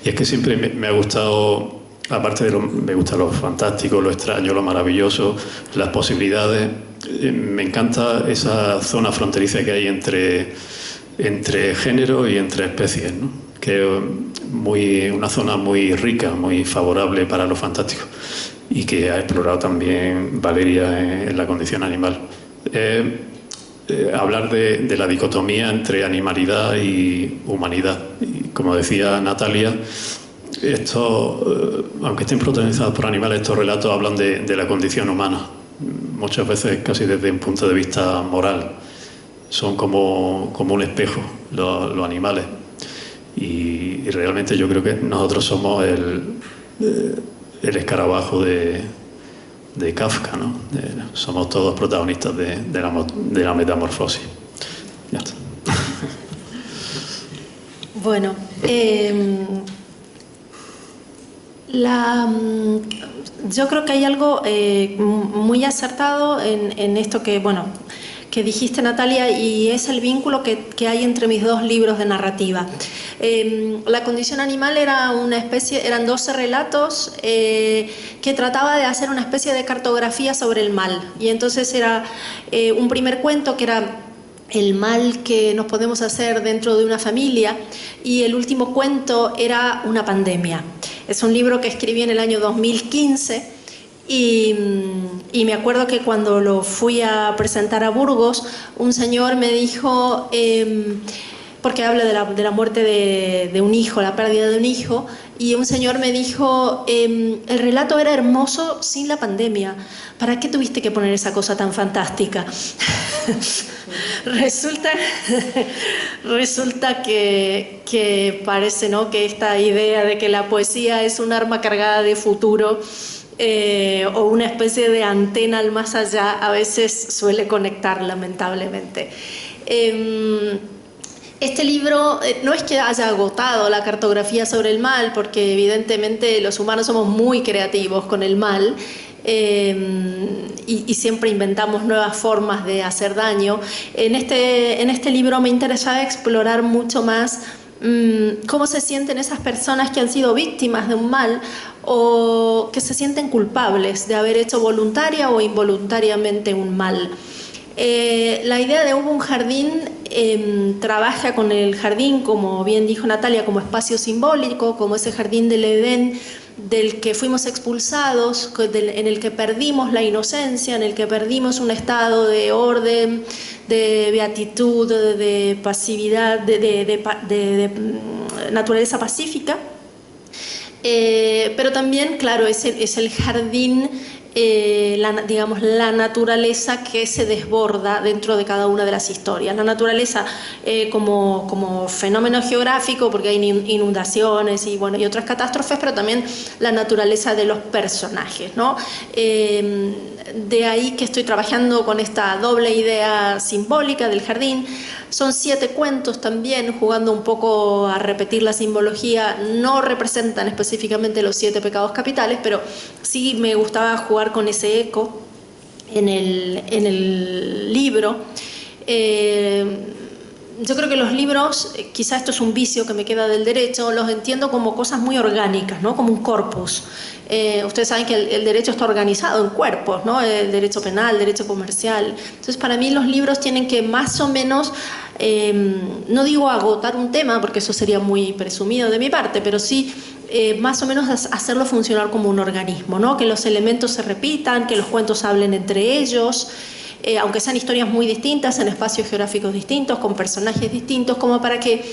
Y es que siempre me ha gustado, aparte me gusta lo fantástico, lo extraño, lo maravilloso, las posibilidades. Me encanta esa zona fronteriza que hay entre género y entre especies, ¿no? Que es una zona muy rica, muy favorable para lo fantástico y que ha explorado también Valeria en la condición animal. Hablar de la dicotomía entre animalidad y humanidad. Y como decía Natalia, aunque estén protagonizados por animales, estos relatos hablan de la condición humana, muchas veces casi desde un punto de vista moral. Son como un espejo los animales y realmente yo creo que nosotros somos el escarabajo de Kafka, ¿no? Somos todos protagonistas de la metamorfosis. Ya está. Yo creo que hay algo muy acertado en esto que dijiste, Natalia, y es el vínculo que hay entre mis dos libros de narrativa. La condición animal eran 12 relatos que trataba de hacer una especie de cartografía sobre el mal. Y entonces era un primer cuento que era el mal que nos podemos hacer dentro de una familia, y el último cuento era una pandemia. Es un libro que escribí en el año 2015 y me acuerdo que cuando lo fui a presentar a Burgos, un señor me dijo, porque habla de la muerte de un hijo, la pérdida de un hijo, y un señor me dijo, el relato era hermoso sin la pandemia, ¿para qué tuviste que poner esa cosa tan fantástica? Resulta que parece, ¿no?, que esta idea de que la poesía es un arma cargada de futuro o una especie de antena al más allá, a veces suele conectar, lamentablemente. Este libro no es que haya agotado la cartografía sobre el mal, porque evidentemente los humanos somos muy creativos con el mal, y siempre inventamos nuevas formas de hacer daño. En este libro me interesaba explorar mucho más cómo se sienten esas personas que han sido víctimas de un mal o que se sienten culpables de haber hecho voluntaria o involuntariamente un mal. La idea de Hubo un jardín trabaja con el jardín, como bien dijo Natalia, como espacio simbólico, como ese jardín del Edén del que fuimos expulsados, en el que perdimos la inocencia, en el que perdimos un estado de orden, de beatitud, de pasividad, de naturaleza pacífica. Pero también, claro, es el jardín, la naturaleza que se desborda dentro de cada una de las historias. La naturaleza como fenómeno geográfico, porque hay inundaciones y otras catástrofes, pero también la naturaleza de los personajes, ¿no? De ahí que estoy trabajando con esta doble idea simbólica del jardín. Son 7 cuentos también, jugando un poco a repetir la simbología. No representan específicamente los 7 pecados capitales, pero sí me gustaba jugar con ese eco en el libro. Yo creo que los libros, quizá esto es un vicio que me queda del derecho, los entiendo como cosas muy orgánicas, ¿no? Como un corpus. Ustedes saben que el derecho está organizado en cuerpos, ¿no? El derecho penal, el derecho comercial. Entonces, para mí los libros tienen que más o menos, no digo agotar un tema, porque eso sería muy presumido de mi parte, pero sí más o menos hacerlo funcionar como un organismo, ¿no? Que los elementos se repitan, que los cuentos hablen entre ellos, aunque sean historias muy distintas, en espacios geográficos distintos, con personajes distintos, como para que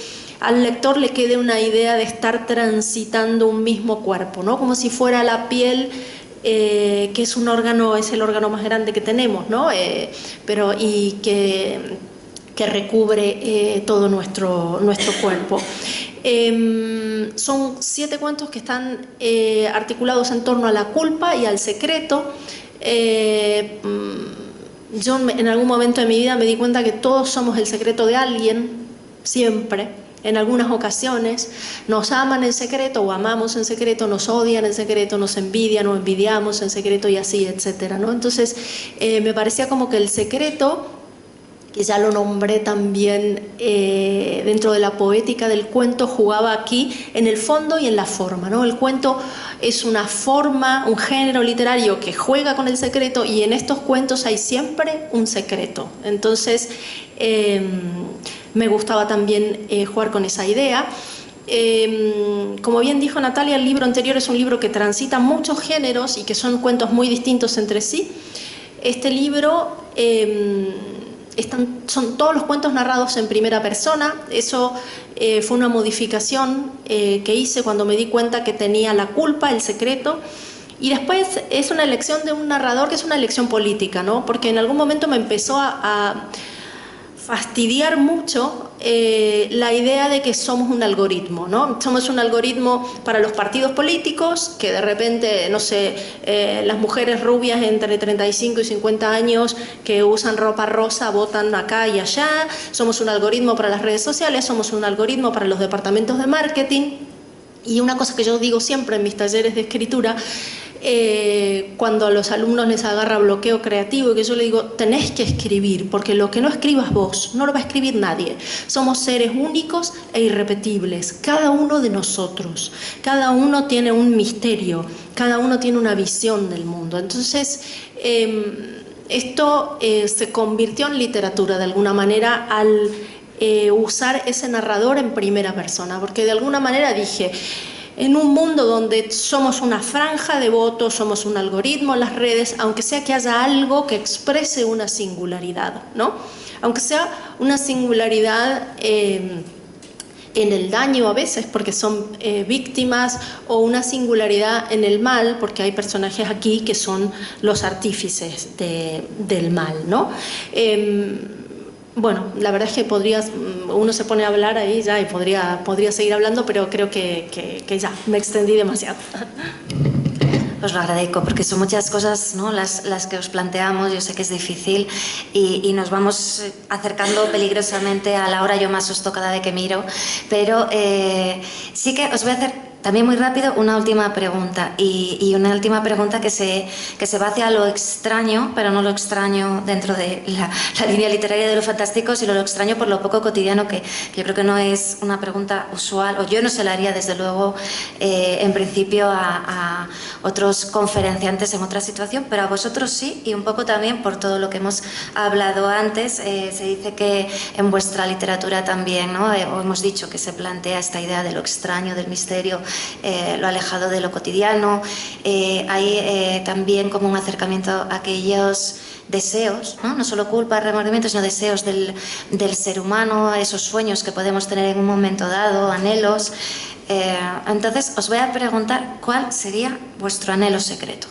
al lector le quede una idea de estar transitando un mismo cuerpo, ¿no? Como si fuera la piel, que es un órgano, es el órgano más grande que tenemos, ¿no? Y que recubre todo nuestro cuerpo. Son 7 cuentos que están articulados en torno a la culpa y al secreto. Yo en algún momento de mi vida me di cuenta que todos somos el secreto de alguien, siempre. En algunas ocasiones nos aman en secreto o amamos en secreto, nos odian en secreto, nos envidian o envidiamos en secreto y así, etcétera, ¿no? Entonces me parecía como que el secreto, que ya lo nombré también dentro de la poética del cuento, jugaba aquí en el fondo y en la forma, ¿no? El cuento es una forma, un género literario que juega con el secreto, y en estos cuentos hay siempre un secreto. Entonces me gustaba también jugar con esa idea. Como bien dijo Natalia, el libro anterior es un libro que transita muchos géneros y que son cuentos muy distintos entre sí. Este libro son todos los cuentos narrados en primera persona. Eso fue una modificación que hice cuando me di cuenta que tenía la culpa, el secreto. Y después es una elección de un narrador que es una elección política, ¿no? Porque en algún momento me empezó a fastidiar mucho la idea de que somos un algoritmo, ¿no? Somos un algoritmo para los partidos políticos, que de repente, no sé, las mujeres rubias entre 35 y 50 años que usan ropa rosa votan acá y allá. Somos un algoritmo para las redes sociales, somos un algoritmo para los departamentos de marketing. Y una cosa que yo digo siempre en mis talleres de escritura, cuando a los alumnos les agarra bloqueo creativo, que yo les digo, tenés que escribir, porque lo que no escribas vos, no lo va a escribir nadie. Somos seres únicos e irrepetibles, cada uno de nosotros. Cada uno tiene un misterio, cada uno tiene una visión del mundo. Entonces, esto se convirtió en literatura de alguna manera al usar ese narrador en primera persona, porque de alguna manera dije, en un mundo donde somos una franja de votos, somos un algoritmo en las redes, aunque sea que haya algo que exprese una singularidad, ¿no? Aunque sea una singularidad en el daño a veces, porque son víctimas, o una singularidad en el mal, porque hay personajes aquí que son los artífices del mal, ¿no? Bueno, la verdad es que uno se pone a hablar ahí ya y podría seguir hablando, pero creo que ya me extendí demasiado. Os lo agradezco, porque son muchas cosas, ¿no?, las que os planteamos. Yo sé que es difícil y nos vamos acercando peligrosamente a la hora. Yo me asusto cada vez que miro, pero sí que os voy a hacer también muy rápido una última pregunta, y una última pregunta que se va hacia lo extraño, pero no lo extraño dentro de la línea literaria de lo fantástico, sino lo extraño por lo poco cotidiano, que yo creo que no es una pregunta usual, o yo no se la haría desde luego en principio a otros conferenciantes en otra situación, pero a vosotros sí, y un poco también por todo lo que hemos hablado antes. Se dice que en vuestra literatura también, ¿no?, hemos dicho que se plantea esta idea de lo extraño, del misterio, lo alejado de lo cotidiano. Hay también como un acercamiento a aquellos deseos, ¿no? No solo culpa, remordimiento, sino deseos del ser humano, esos sueños que podemos tener en un momento dado, anhelos. Entonces os voy a preguntar, ¿cuál sería vuestro anhelo secreto?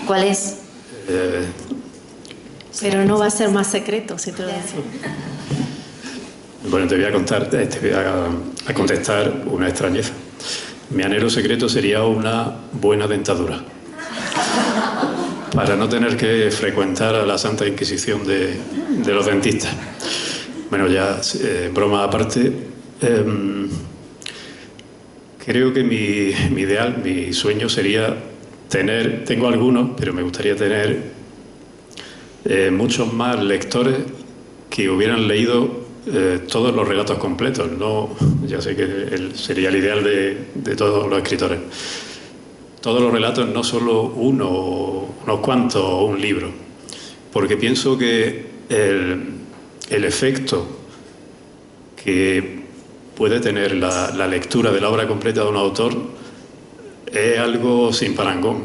¿Cuál es? Pero no va a ser más secreto, si te lo digo. Bueno, te voy a contestar una extrañeza. Mi anhelo secreto sería una buena dentadura, para no tener que frecuentar a la Santa Inquisición de los dentistas. Bueno, ya broma aparte, creo que mi ideal, mi sueño sería tengo algunos, pero me gustaría tener muchos más lectores que hubieran leído todos los relatos completos. No, ya sé que sería el ideal de todos los escritores. Todos los relatos, no solo uno, unos cuantos o un libro, porque pienso que el efecto que puede tener la lectura de la obra completa de un autor es algo sin parangón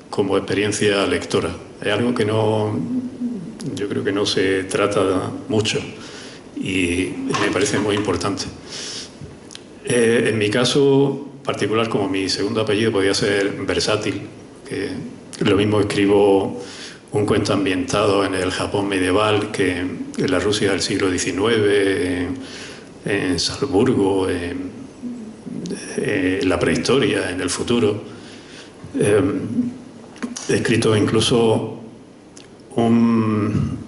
como experiencia lectora. Es algo que yo creo que no se trata mucho y me parece muy importante. En mi caso particular, como mi segundo apellido podía ser versátil, que lo mismo escribo un cuento ambientado en el Japón medieval que en la Rusia del siglo XIX, en Salzburgo, en la prehistoria, en el futuro. He escrito incluso un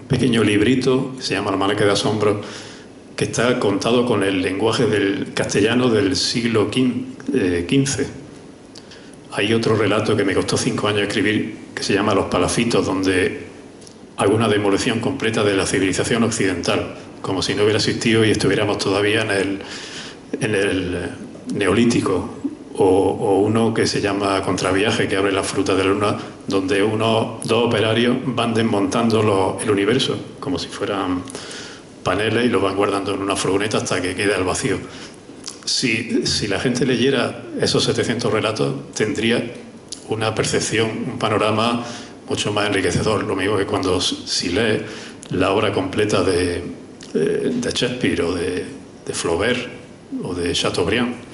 pequeño librito que se llama Almanaque de Asombros, que está contado con el lenguaje del castellano del siglo XV. Hay otro relato que me costó 5 años escribir, que se llama Los Palafitos, donde hago una demolición completa de la civilización occidental, como si no hubiera existido y estuviéramos todavía en el Neolítico. O uno que se llama Contraviaje, que abre las frutas de la luna, donde dos operarios van desmontando el universo, como si fueran paneles, y los van guardando en una furgoneta hasta que quede al vacío. Si la gente leyera esos 700 relatos, tendría una percepción, un panorama mucho más enriquecedor. Lo mismo que si lees la obra completa de Shakespeare o de Flaubert o de Chateaubriand,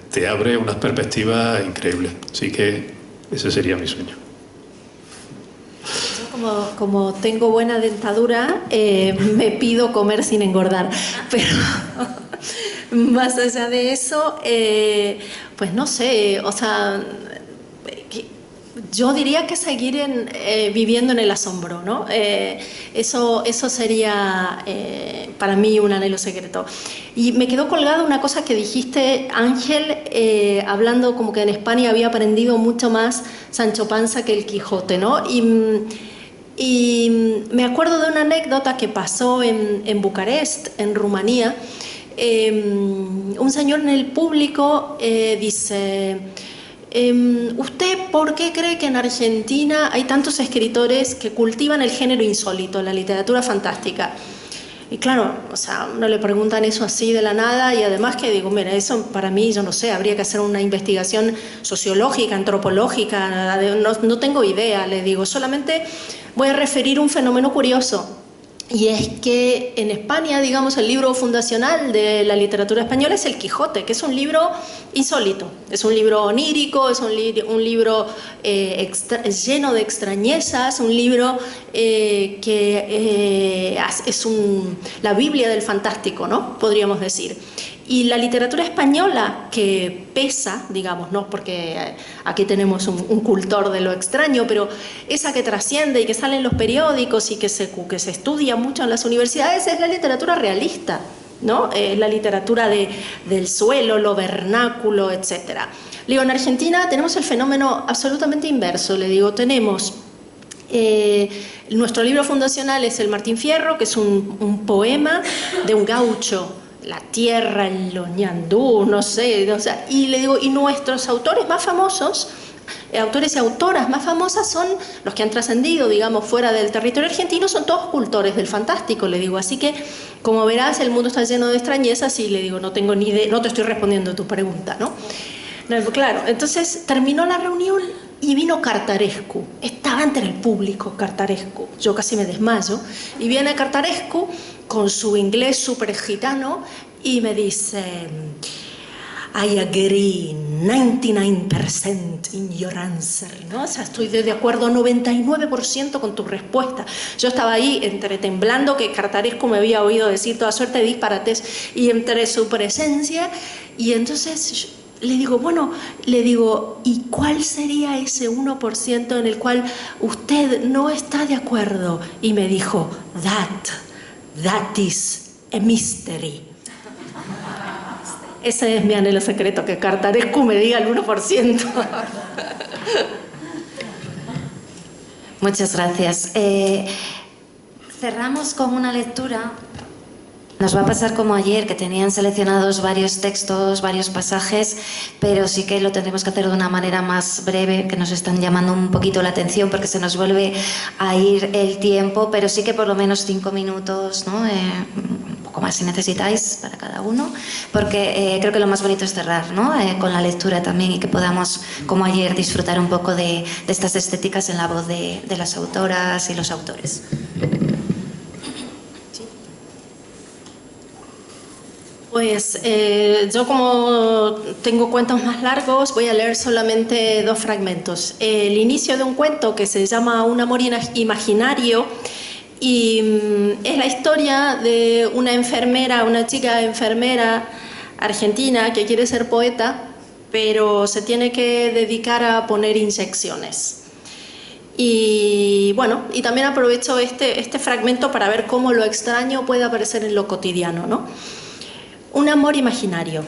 te abre unas perspectivas increíbles. Así que ese sería mi sueño. Como tengo buena dentadura, me pido comer sin engordar, pero más allá de eso, pues no sé, o sea, Yo diría que seguir viviendo en el asombro, ¿no? Eso sería para mí un anhelo secreto. Y me quedó colgada una cosa que dijiste, Ángel, hablando como que en España había aprendido mucho más Sancho Panza que el Quijote, ¿no? Y me acuerdo de una anécdota que pasó en Bucarest, en Rumanía. Un señor en el público dice... ¿Usted por qué cree que en Argentina hay tantos escritores que cultivan el género insólito, la literatura fantástica? Y claro, o sea, uno le preguntan eso así de la nada y además que digo, mira, eso para mí, yo no sé, habría que hacer una investigación sociológica, antropológica, no tengo idea, le digo, solamente voy a referir un fenómeno curioso. Y es que en España, digamos, el libro fundacional de la literatura española es El Quijote, que es un libro insólito, es un libro onírico, es un libro lleno de extrañezas, un libro que es la Biblia del fantástico, ¿no? Podríamos decir. Y la literatura española, que pesa, digamos, ¿no? Porque aquí tenemos un cultor de lo extraño, pero esa que trasciende y que sale en los periódicos y que se estudia mucho en las universidades, es la literatura realista, ¿no? La literatura del suelo, lo vernáculo, etc. Le digo, en Argentina tenemos el fenómeno absolutamente inverso, le digo, tenemos... nuestro libro fundacional es el Martín Fierro, que es un poema de un gaucho, la tierra, el ñandú, no sé, o sea, y le digo, y nuestros autores más famosos, autores y autoras más famosas son los que han trascendido, digamos, fuera del territorio argentino, son todos cultores del fantástico, le digo, así que, como verás, el mundo está lleno de extrañezas y le digo, no tengo ni idea, no te estoy respondiendo a tu pregunta, ¿no? Claro, entonces terminó la reunión y vino Cartarescu, estaba entre el público Cartarescu, yo casi me desmayo, y viene Cartarescu con su inglés súper gitano y me dice, I agree 99% in your answer, ¿no? O sea, estoy de acuerdo 99% con tu respuesta. Yo estaba ahí entre temblando, que Cartarescu me había oído decir toda suerte de disparates, y entre su presencia, y entonces le digo, bueno, ¿y cuál sería ese 1% en el cual usted no está de acuerdo? Y me dijo, That is a mystery. Ese es mi anhelo secreto, que Cartarescu me diga el 1%. Muchas gracias. Cerramos con una lectura. Nos va a pasar como ayer, que tenían seleccionados varios textos, varios pasajes, pero sí que lo tendremos que hacer de una manera más breve, que nos están llamando un poquito la atención porque se nos vuelve a ir el tiempo, pero sí que por lo menos 5 minutos, ¿no? Un poco más si necesitáis para cada uno, porque creo que lo más bonito es cerrar, ¿no? Con la lectura también, y que podamos, como ayer, disfrutar un poco de estas estéticas en la voz de las autoras y los autores. Pues yo, como tengo cuentos más largos, voy a leer solamente 2 fragmentos. El inicio de un cuento que se llama Un amor imaginario, y es la historia de una enfermera, una chica enfermera argentina que quiere ser poeta, pero se tiene que dedicar a poner inyecciones. Y bueno, y también aprovecho este fragmento para ver cómo lo extraño puede aparecer en lo cotidiano, ¿no? Un amor imaginario.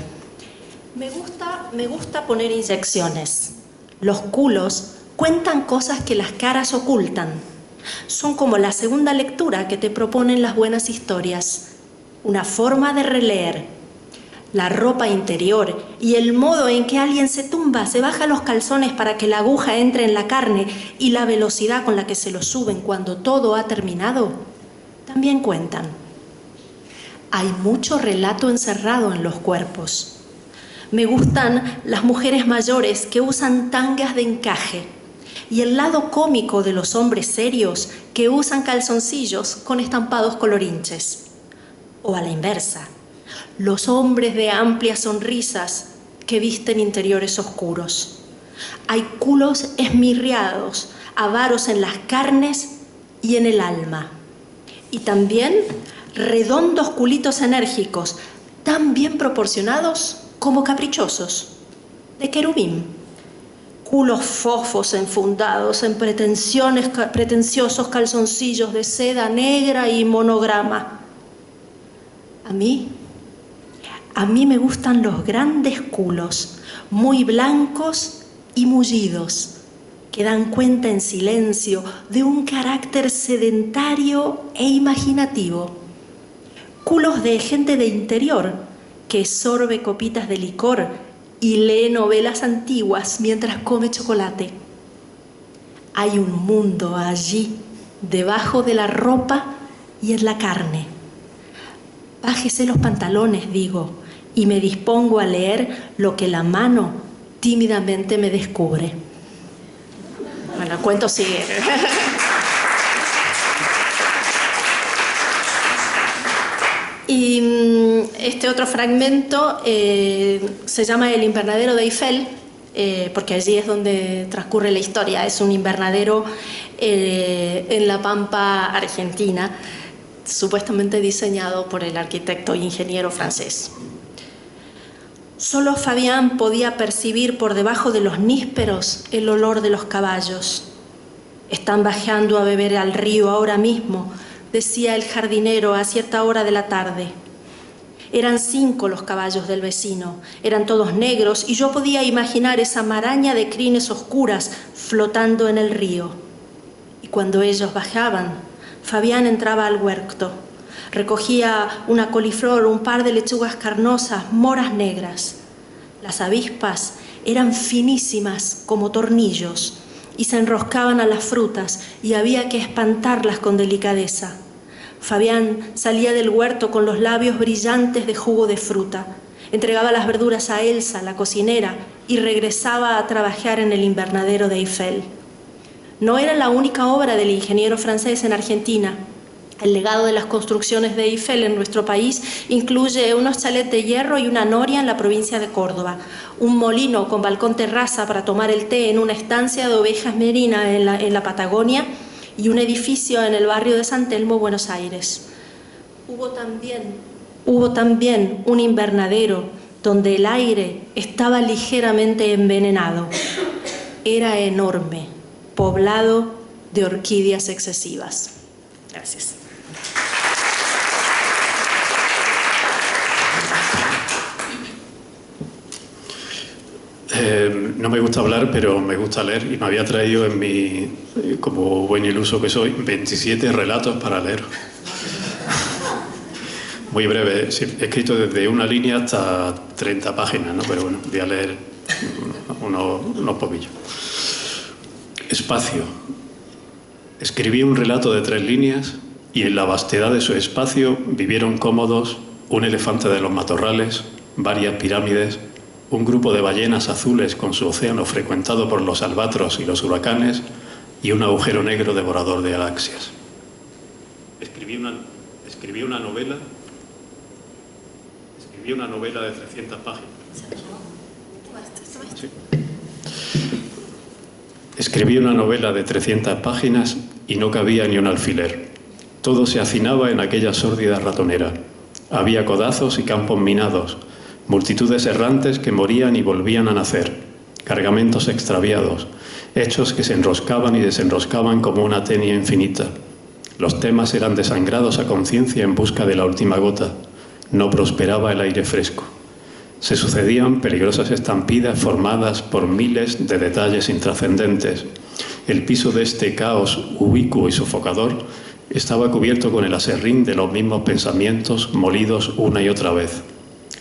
Me gusta poner inyecciones. Los culos cuentan cosas que las caras ocultan. Son como la segunda lectura que te proponen las buenas historias. Una forma de releer. La ropa interior y el modo en que alguien se tumba, se baja los calzones para que la aguja entre en la carne, y la velocidad con la que se los suben cuando todo ha terminado, también cuentan. Hay mucho relato encerrado en los cuerpos. Me gustan las mujeres mayores que usan tangas de encaje, y el lado cómico de los hombres serios que usan calzoncillos con estampados colorinches. O a la inversa, los hombres de amplias sonrisas que visten interiores oscuros. Hay culos esmirriados, avaros en las carnes y en el alma. Y también redondos culitos enérgicos, tan bien proporcionados como caprichosos, de querubín. culos fofos enfundados en pretenciosos calzoncillos de seda negra y monograma. A mí me gustan los grandes culos, muy blancos y mullidos, que dan cuenta en silencio de un carácter sedentario e imaginativo. Culos de gente de interior que sorbe copitas de licor y lee novelas antiguas mientras come chocolate. Hay un mundo allí, debajo de la ropa y en la carne. Bájese los pantalones, digo, y me dispongo a leer lo que la mano tímidamente me descubre. Bueno, el cuento sigue. Y este otro fragmento se llama El invernadero de Eiffel, porque allí es donde transcurre la historia. Es un invernadero en la Pampa argentina, supuestamente diseñado por el arquitecto e ingeniero francés. Solo Fabián podía percibir por debajo de los nísperos el olor de los caballos. Están bajando a beber al río ahora mismo, decía el jardinero a cierta hora de la tarde. Eran 5 los caballos del vecino, eran todos negros y yo podía imaginar esa maraña de crines oscuras flotando en el río. Y cuando ellos bajaban, Fabián entraba al huerto. Recogía una coliflor, un par de lechugas carnosas, moras negras. Las avispas eran finísimas como tornillos y se enroscaban a las frutas y había que espantarlas con delicadeza. Fabián salía del huerto con los labios brillantes de jugo de fruta. Entregaba las verduras a Elsa, la cocinera, y regresaba a trabajar en el invernadero de Eiffel. No era la única obra del ingeniero francés en Argentina. El legado de las construcciones de Eiffel en nuestro país incluye unos chalets de hierro y una noria en la provincia de Córdoba, un molino con balcón terraza para tomar el té en una estancia de ovejas merinas en la Patagonia y un edificio en el barrio de San Telmo, Buenos Aires. Hubo también un invernadero donde el aire estaba ligeramente envenenado. Era enorme, poblado de orquídeas excesivas. Gracias. No me gusta hablar, pero me gusta leer y me había traído en mi, como buen iluso que soy, 27 relatos para leer. Muy breve, he escrito desde una línea hasta 30 páginas, ¿no? Pero bueno, voy a leer unos poquillos. Espacio. Escribí un relato de 3 líneas y en la vastedad de su espacio vivieron cómodos un elefante de los matorrales, varias pirámides, un grupo de ballenas azules con su océano frecuentado por los albatros y los huracanes y un agujero negro devorador de galaxias. Escribí una novela de 300 páginas. Sí. Escribí una novela de 300 páginas y no cabía ni un alfiler. Todo se hacinaba en aquella sórdida ratonera. Había codazos y campos minados, multitudes errantes que morían y volvían a nacer, cargamentos extraviados, hechos que se enroscaban y desenroscaban como una tenia infinita. Los temas eran desangrados a conciencia en busca de la última gota. No prosperaba el aire fresco. Se sucedían peligrosas estampidas formadas por miles de detalles intrascendentes. El piso de este caos ubicuo y sofocador estaba cubierto con el aserrín de los mismos pensamientos molidos una y otra vez.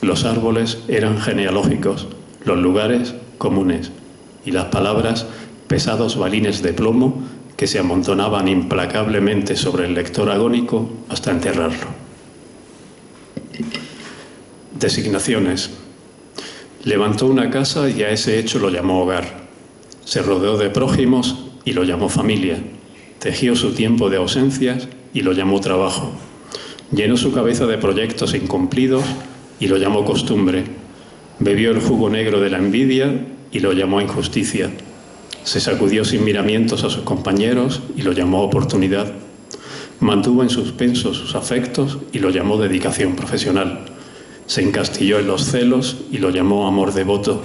Los árboles eran genealógicos, los lugares comunes y las palabras pesados balines de plomo que se amontonaban implacablemente sobre el lector agónico hasta enterrarlo. Designaciones. Levantó una casa y a ese hecho lo llamó hogar. Se rodeó de prójimos y lo llamó familia. Tejió su tiempo de ausencias y lo llamó trabajo. Llenó su cabeza de proyectos incumplidos y lo llamó costumbre. Bebió el jugo negro de la envidia y lo llamó injusticia. Se sacudió sin miramientos a sus compañeros y lo llamó oportunidad. Mantuvo en suspenso sus afectos y lo llamó dedicación profesional. Se encastilló en los celos y lo llamó amor devoto.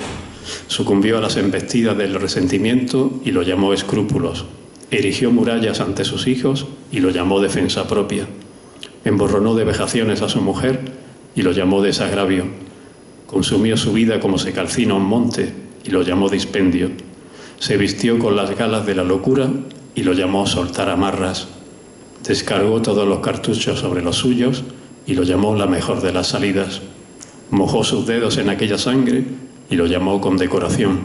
Sucumbió a las embestidas del resentimiento y lo llamó escrúpulos. Erigió murallas ante sus hijos y lo llamó defensa propia. Emborronó de vejaciones a su mujer y lo llamó desagravio. Consumió su vida como se calcina un monte y lo llamó dispendio. Se vistió con las galas de la locura y lo llamó soltar amarras. Descargó todos los cartuchos sobre los suyos y lo llamó la mejor de las salidas. Mojó sus dedos en aquella sangre y lo llamó condecoración.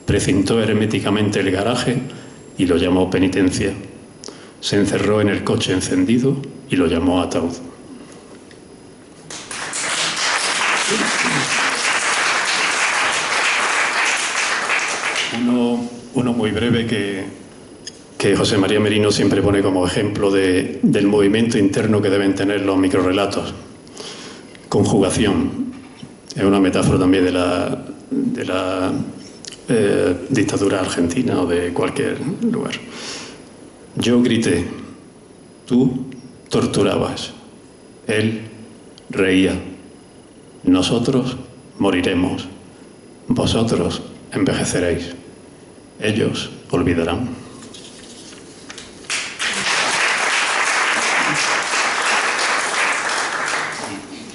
Precintó herméticamente el garaje y lo llamó penitencia. Se encerró en el coche encendido y lo llamó ataúd. Uno muy breve que José María Merino siempre pone como ejemplo del movimiento interno que deben tener los microrrelatos. Conjugación. Es una metáfora también de la dictadura argentina o de cualquier lugar. Yo grité, tú torturabas, él reía, nosotros moriremos, vosotros envejeceréis, ellos olvidarán.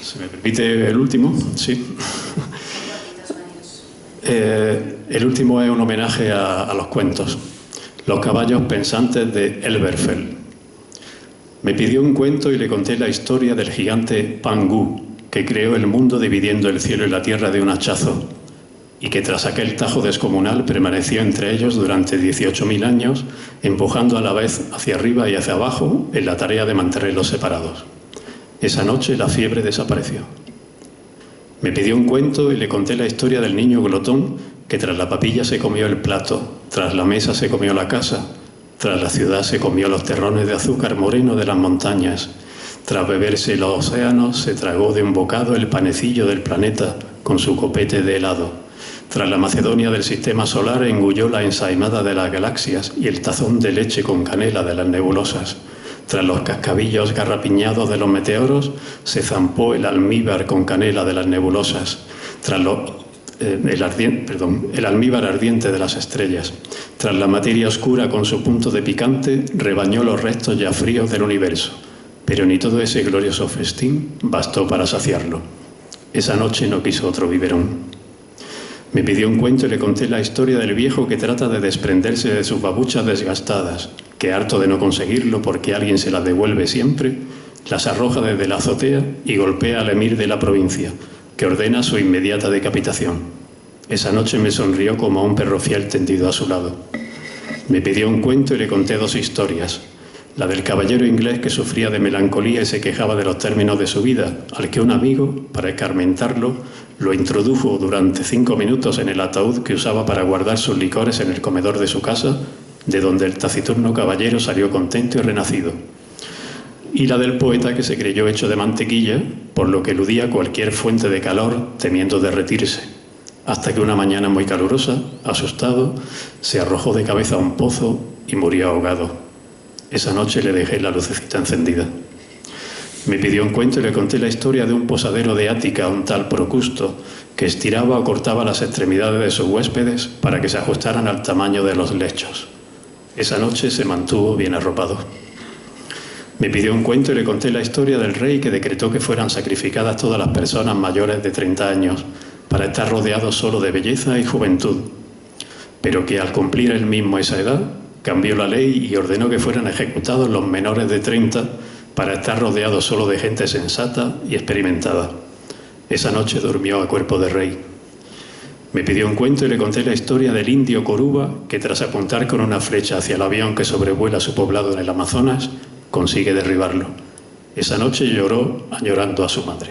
¿Se me permite el último? Sí. El último es un homenaje a los cuentos. Los caballos pensantes de Elberfeld. Me pidió un cuento y le conté la historia del gigante Pangu, que creó el mundo dividiendo el cielo y la tierra de un hachazo, y que tras aquel tajo descomunal permaneció entre ellos durante 18.000 años, empujando a la vez hacia arriba y hacia abajo en la tarea de mantenerlos separados. Esa noche la fiebre desapareció. Me pidió un cuento y le conté la historia del niño glotón que tras la papilla se comió el plato, tras la mesa se comió la casa, tras la ciudad se comió los terrones de azúcar moreno de las montañas, tras beberse los océanos se tragó de un bocado el panecillo del planeta con su copete de helado, tras la Macedonia del sistema solar engulló la ensaimada de las galaxias y el tazón de leche con canela de las nebulosas. Tras los cascabillos garrapiñados de los meteoros, se zampó el almíbar con canela de las nebulosas, tras el almíbar ardiente de las estrellas. Tras la materia oscura con su punto de picante, rebañó los restos ya fríos del universo. Pero ni todo ese glorioso festín bastó para saciarlo. Esa noche no quiso otro biberón. Me pidió un cuento y le conté la historia del viejo que trata de desprenderse de sus babuchas desgastadas, que harto de no conseguirlo porque alguien se las devuelve siempre, las arroja desde la azotea y golpea al emir de la provincia, que ordena su inmediata decapitación. Esa noche me sonrió como a un perro fiel tendido a su lado. Me pidió un cuento y le conté dos historias. La del caballero inglés que sufría de melancolía y se quejaba de los términos de su vida, al que un amigo, para escarmentarlo, lo introdujo durante 5 minutos en el ataúd que usaba para guardar sus licores en el comedor de su casa, de donde el taciturno caballero salió contento y renacido. Y la del poeta que se creyó hecho de mantequilla, por lo que eludía cualquier fuente de calor, temiendo derretirse, hasta que una mañana muy calurosa, asustado, se arrojó de cabeza a un pozo y murió ahogado. Esa noche le dejé la lucecita encendida. Me pidió un cuento y le conté la historia de un posadero de Ática, un tal Procusto, que estiraba o cortaba las extremidades de sus huéspedes para que se ajustaran al tamaño de los lechos. Esa noche se mantuvo bien arropado. Me pidió un cuento y le conté la historia del rey que decretó que fueran sacrificadas todas las personas mayores de 30 años para estar rodeados solo de belleza y juventud, pero que al cumplir él mismo esa edad, cambió la ley y ordenó que fueran ejecutados los menores de 30 para estar rodeados solo de gente sensata y experimentada. Esa noche durmió a cuerpo de rey. Me pidió un cuento y le conté la historia del indio Coruba que tras apuntar con una flecha hacia el avión que sobrevuela su poblado en el Amazonas, consigue derribarlo. Esa noche lloró añorando a su madre.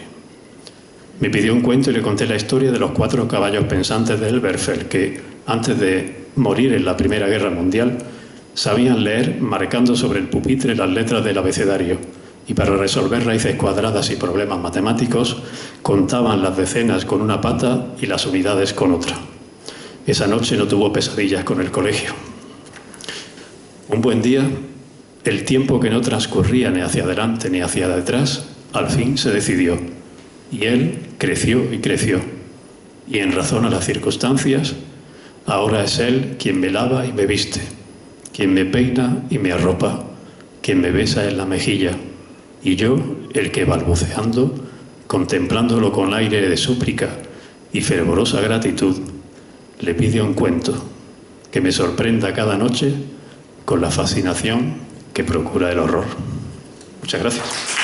Me pidió un cuento y le conté la historia de los 4 caballos pensantes de Elberfeld que, antes de morir en la Primera Guerra Mundial, sabían leer marcando sobre el pupitre las letras del abecedario y para resolver raíces cuadradas y problemas matemáticos contaban las decenas con una pata y las unidades con otra. Esa noche no tuvo pesadillas con el colegio. Un buen día, el tiempo que no transcurría ni hacia adelante ni hacia detrás, al fin se decidió. Y él creció y creció. y en razón a las circunstancias, ahora es él quien me lava y me viste, quien me peina y me arropa, quien me besa en la mejilla, y yo el que balbuceando, contemplándolo con aire de súplica y fervorosa gratitud, le pido un cuento que me sorprenda cada noche con la fascinación que procura el horror. Muchas gracias.